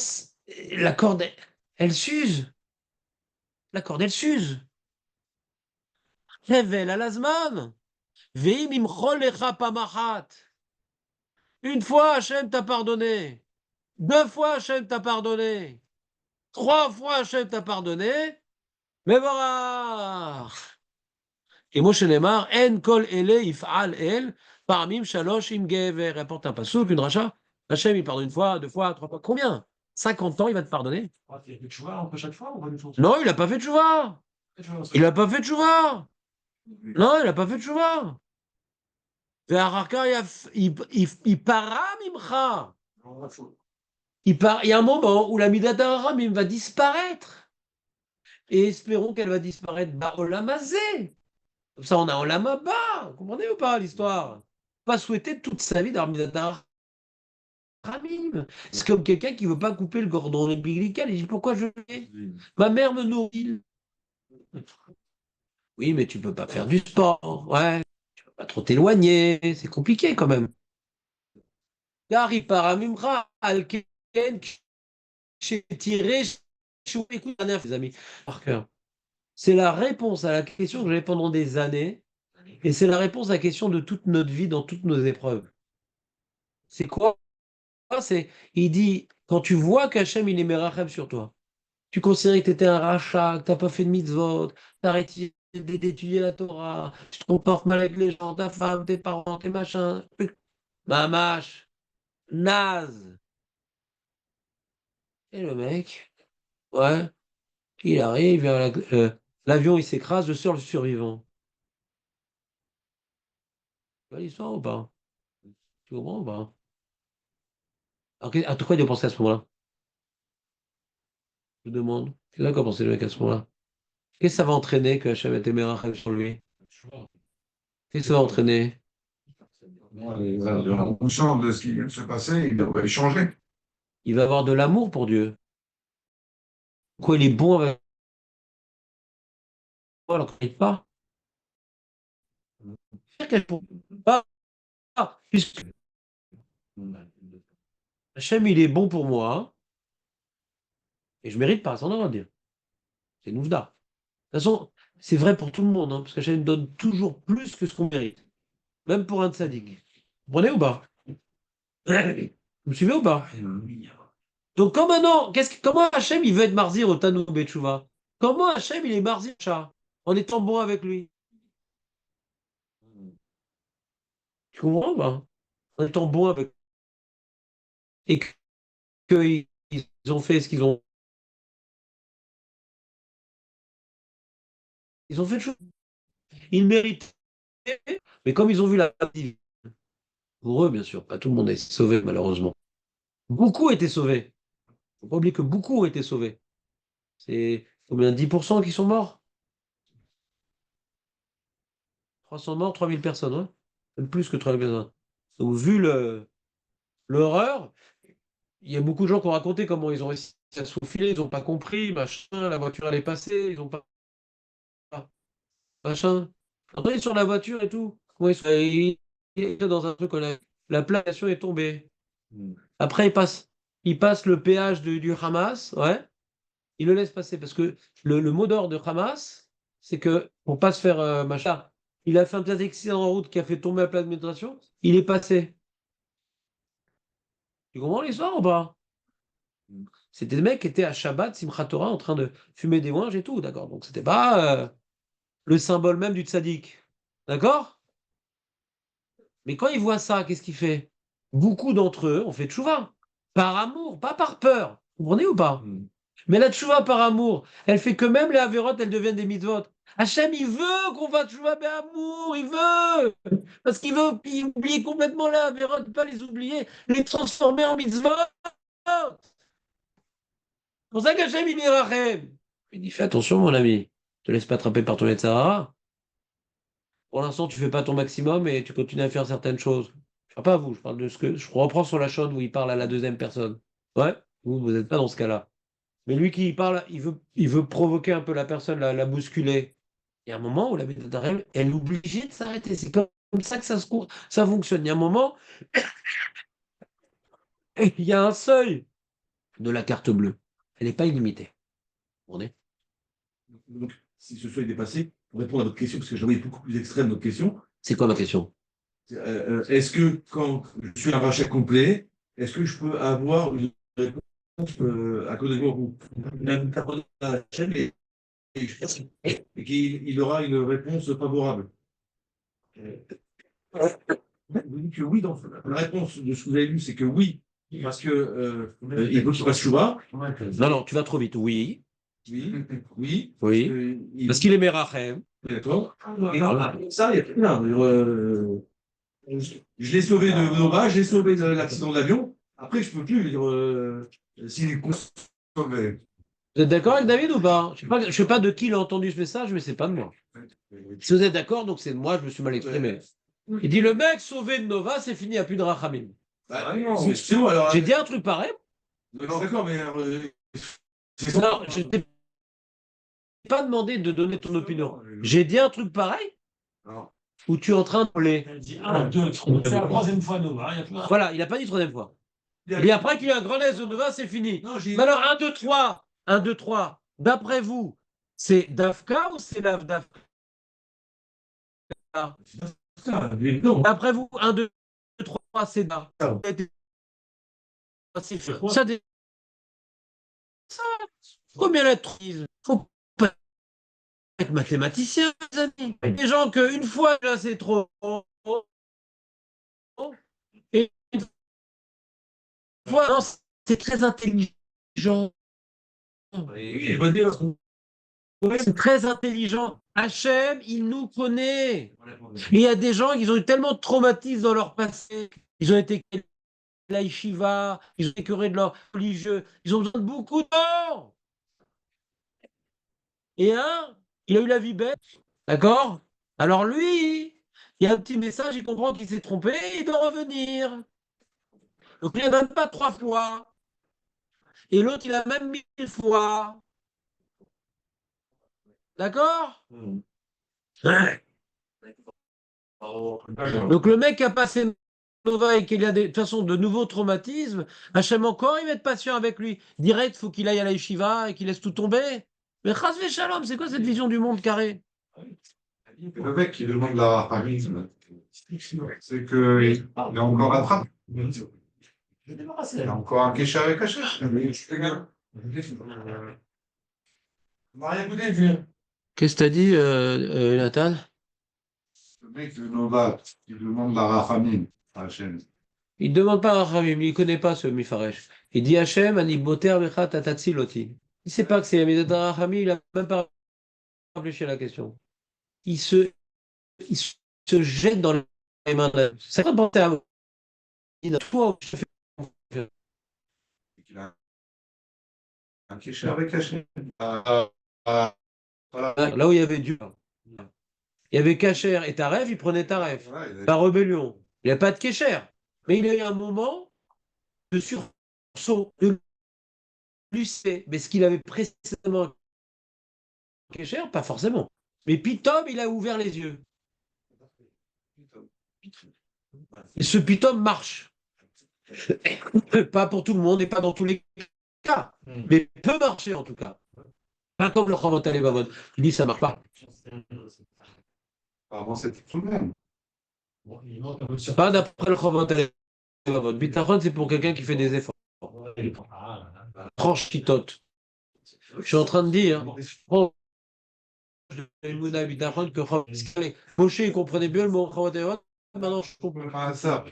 la corde, elle s'use. La corde, elle s'use. Révèle à l'azman. Veim imchol lecha pamachat. Une fois, Hachem t'a pardonné. Deux fois, Hachem t'a pardonné. Trois fois, Hachem t'a pardonné. Mais voilà. Et Moshe Lemar, En kol ele if'al el, parmim shalosh im gever. Rapporte un pasouk, une racha. Hachem, il pardonne une fois, deux fois, trois fois. Combien? 50 ans, il va te pardonner. Il fait tchouva un peu chaque fois ou pas du tout? Non, il n'a pas fait de chouva. Il n'a pas fait de chouva. Non, il n'a pas fait de chouva. Il para mimcha. il y a un moment où la Midata Haramim va disparaître. Et espérons qu'elle va disparaître Baolam Hazé. Comme ça, on a Olam Haba. Vous comprenez ou pas l'histoire? Pas souhaiter toute sa vie d'avoir Midata Haramim. C'est comme quelqu'un qui ne veut pas couper le cordon ombilical. Il dit pourquoi je vais? Ma mère me nourrit. Oui, mais tu peux pas faire du sport. Ouais, tu peux pas trop t'éloigner. C'est compliqué quand même. Gari paramimra alken tiré écoute, les amis, par cœur. C'est la réponse à la question que j'avais pendant des années, et c'est la réponse à la question de toute notre vie dans toutes nos épreuves. C'est quoi? Il dit, quand tu vois qu'Hachem, il est merachem sur toi, tu considères que tu étais un rachat, que tu n'as pas fait de mitzvot, tu as arrêté d'étudier la Torah, tu te comportes mal avec les gens, ta femme, tes parents, tes machins, mamache, naze. Et le mec, ouais, il arrive, l'avion il s'écrase, je sors le survivant. Tu vois l'histoire ou pas? Tu comprends ou pas? Alors, à quoi il a pensé à ce moment-là? Je demande. C'est là qu'a pensé le mec à ce moment-là. Qu'est-ce que ça va entraîner que Hachem ait été rachem sur lui? Qu'est-ce que ça va entraîner? En conscience de ce qui vient de se passer, il devrait changer. Il va avoir de l'amour pour Dieu. Quoi, il est bon avec moi alors qu'il pas? Ah, puisque Hachem, il est bon pour moi, et je mérite pas, ça on va dire. C'est Nouvda. De toute façon, c'est vrai pour tout le monde, hein, parce qu'Hachem donne toujours plus que ce qu'on mérite. Même pour un tzaddik. Vous comprenez ou pas? Vous me suivez ou pas? Donc, comment Hachem il veut être Marzir au Tanou Betchouva? Comment Hachem il est Marzir Shah en étant bon avec lui? Tu comprends ou pas? En étant bon avec et qu'ils ont fait ce ils ont fait le choix. Ils méritent. Mais comme ils ont vu la vie, pour eux, bien sûr, pas tout le monde a été sauvé, malheureusement. Beaucoup ont été sauvés. Faut pas oublier que beaucoup ont été sauvés. C'est combien? 10% qui sont morts? 300 morts, 3000 personnes, hein? Même plus que 3000 personnes. Donc, vu l'horreur, il y a beaucoup de gens qui ont raconté comment ils ont réussi à se faufiler, ils n'ont pas compris, machin, la voiture allait passer, ils n'ont pas. Machin. Après, ils sont sur la voiture et tout. Comment il est dans un truc, la plation est tombée. Après, il passe le péage du Hamas, ouais. Il le laisse passer parce que le mot d'ordre de Hamas, c'est que pour pas se faire machin, il a fait un petit accident en route qui a fait tomber la plaque d'administration. Il est passé. Tu comprends l'histoire ou pas? C'était des mecs qui étaient à Shabbat, Simchat Torah, en train de fumer des ouinges et tout, d'accord? Donc c'était pas le symbole même du tzaddik. D'accord? Mais quand il voit ça, qu'est-ce qu'il fait? Beaucoup d'entre eux ont fait tchouva. Par amour, pas par peur. Vous comprenez ou pas? Mais la tchouva par amour, elle fait que même les avérotes, elles deviennent des mitzvot. Hachem, il veut qu'on fasse tchouva par amour, il veut. Parce qu'il veut oublier complètement les avérotes, pas les oublier, les transformer en mitzvot. C'est pour ça qu'Hachem, il est rachem. Il dit, fais attention, mon ami. Ne te laisse pas attraper par ton Yetzirah. Pour l'instant, tu fais pas ton maximum et tu continues à faire certaines choses. Je parle pas à vous, je parle de ce que je reprends sur la chaîne où il parle à la deuxième personne. Ouais, vous n'êtes pas dans ce cas-là. Mais lui qui parle, il veut provoquer un peu la personne, la bousculer. Il y a un moment où la Méditerranée, elle est obligée de s'arrêter. C'est comme ça que ça fonctionne. Il y a un moment, il y a un seuil de la carte bleue. Elle n'est pas illimitée. On est. Donc, si ce soit dépassé, pour répondre à votre question, parce que j'en ai beaucoup plus extrême votre question, C'est quoi ma question? est-ce que quand je suis un rachat complet, est-ce que je peux avoir une réponse à cause de moi ou une personne à la chaîne et qu'il aura une réponse favorable? Vous dites que oui, donc la réponse de ce que vous avez lu, c'est que oui, parce que il faut qu'il fasse chouva. Non, non, tu vas trop vite. Oui. Oui, oui. Oui. Parce qu'il est Merachem. D'accord. Et alors, ça, il y a plein. Je l'ai sauvé de Nova, je l'ai sauvé de l'accident d'avion. Après, je peux plus dire s'il est Sauvé. Vous êtes d'accord avec David ou pas? Je sais pas de qui il a entendu ce message, mais c'est pas de moi. Si vous êtes d'accord, donc c'est de moi, je me suis mal exprimé. Il dit le mec sauvé de Nova, c'est fini, il n'y a plus de Rachamim. Bah, non, c'est bon, alors. J'ai dit un truc pareil. Non, d'accord, mais. Non, je t'ai pas demandé de donner ton opinion. J'ai dit un truc pareil Non. où tu es en train de parler. Elle dit 1, 2, 3. C'est la troisième fois, Nova. Il y a plus un. Voilà, il n'a pas dit troisième fois. Et après qu'il y a un grand aise de Nova, c'est fini. Non, j'ai. Mais alors, 1, 2, 3. 1, 2, 3. D'après vous, c'est Dafka ou c'est Dafka? D'après vous, 1, 2, 3, c'est Da. Ça, combien la il faut pas être mathématicien, les amis. Les gens qu'une fois, là, c'est trop. Et une fois, non, c'est très intelligent. C'est très intelligent. Hachem, il nous connaît. Et il y a des gens qui ont eu tellement de traumatismes dans leur passé. Ils ont été la yeshiva, ils ont été curés de leur religieux. Ils ont besoin de beaucoup d'or. Et un, il a eu la vie bête. D'accord? Alors lui, il y a un petit message, il comprend qu'il s'est trompé, il doit revenir. Donc il n'a même pas 3 fois. Et l'autre, il a même 1000 fois. D'accord? Ouais. Donc le mec qui a passé Nova et qu'il a de toute façon de nouveaux traumatismes, Hachem encore, il va être patient avec lui. Direct, il faut qu'il aille à la yeshiva et qu'il laisse tout tomber. Mais chas shalom, c'est quoi cette vision du monde carré? Le mec qui demande la rachamim, c'est qu'il est encore attrape. Je vais débarrasser. Il y a encore un kécha avec caché. On va rien goûter, vieux. Qu'est-ce que t'as dit, Nathan? Le mec de Nova, il demande la rachamim à Hachem. Il ne demande pas à Rachamim, il ne connaît pas ce Mifaresh. Il dit Hachem, ani boter becha tatatsiloti. Il ne sait pas que c'est Amidat Rachamim, il n'a même pas réfléchi à la question. Il se jette dans les mains de c'est pas penser à toi, je fais Il a un kécha avec Hachem. Voilà. là où il y avait Dieu. Il y avait Kacher et Taref, il prenait Taref. Voilà, La rébellion. Il n'y a pas de Kécher. Mais il y a eu un moment de sursaut, de lucé. Mais ce qu'il avait précédemment Kécher, pas forcément. Mais Pitom, il a ouvert les yeux. Et ce Pitom marche. Pas pour tout le monde et pas dans tous les cas. Mais peut marcher en tout cas. Pas comme le Chavot Alevavot. Il dit ça marche pas. Avant, c'était tout le même. Bon, il manque un peu de surprise. Pas d'après le Chavot Alevavot. Bitachon, c'est pour quelqu'un qui fait des efforts. Ah, Tranche qui tote. Je suis en train de dire, proche de Emouna Bitachon que Moshe, il comprenait bien le mot Chavot Alevavot. Maintenant, je comprends. Ah, ça.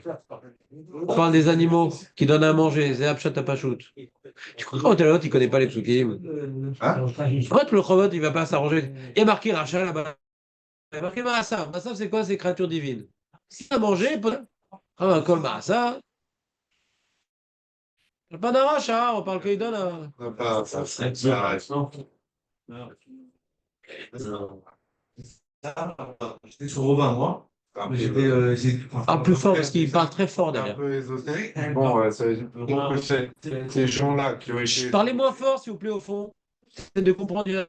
On parle des animaux qui donnent à manger. C'est Abshat Apashut. Tu crois que Chavot Alevavot, il connaît pas les psukim? Hein? Pourquoi le Chavot, il va pas s'arranger? Il y a marqué Rachel là-bas. Il y a marqué Marassa. Marassa, c'est quoi? C'est créature divine. S'il a mangé, un col Marassa. On parle pas d'un rachat, on parle qu'il donne à. Ça arrête. J'étais sur Robin, moi. Mais j'étais. Ah, plus fort, parce qu'il parle très fort Un derrière. peu ésotérique. Bon, ça veut dire que ces gens-là qui ont été. Parlez moins fort, s'il vous plaît, au fond. C'est de comprendre.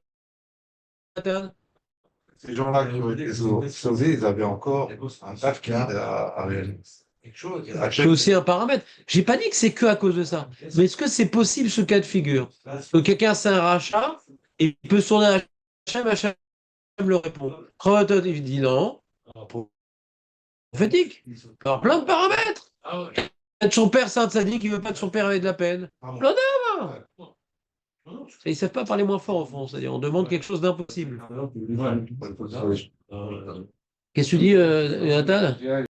Ces gens-là qui ont été sauvés, ils avaient encore un taf à réaliser. C'est aussi un paramètre. J'ai pas dit que c'est que à cause de ça. Mais est-ce que c'est possible ce cas de figure? Que quelqu'un c'est un rachat et il peut se tourner à Hachem le répond. Il dit non. Prophétique. Alors plein de paramètres. Peut-être son père c'est un tzaddik qui veut pas que son père ait de la peine. Plein d'œuvres. Ils savent pas parler moins fort au fond. C'est-à-dire on demande quelque chose d'impossible. Qu'est-ce que tu dis, Nathan?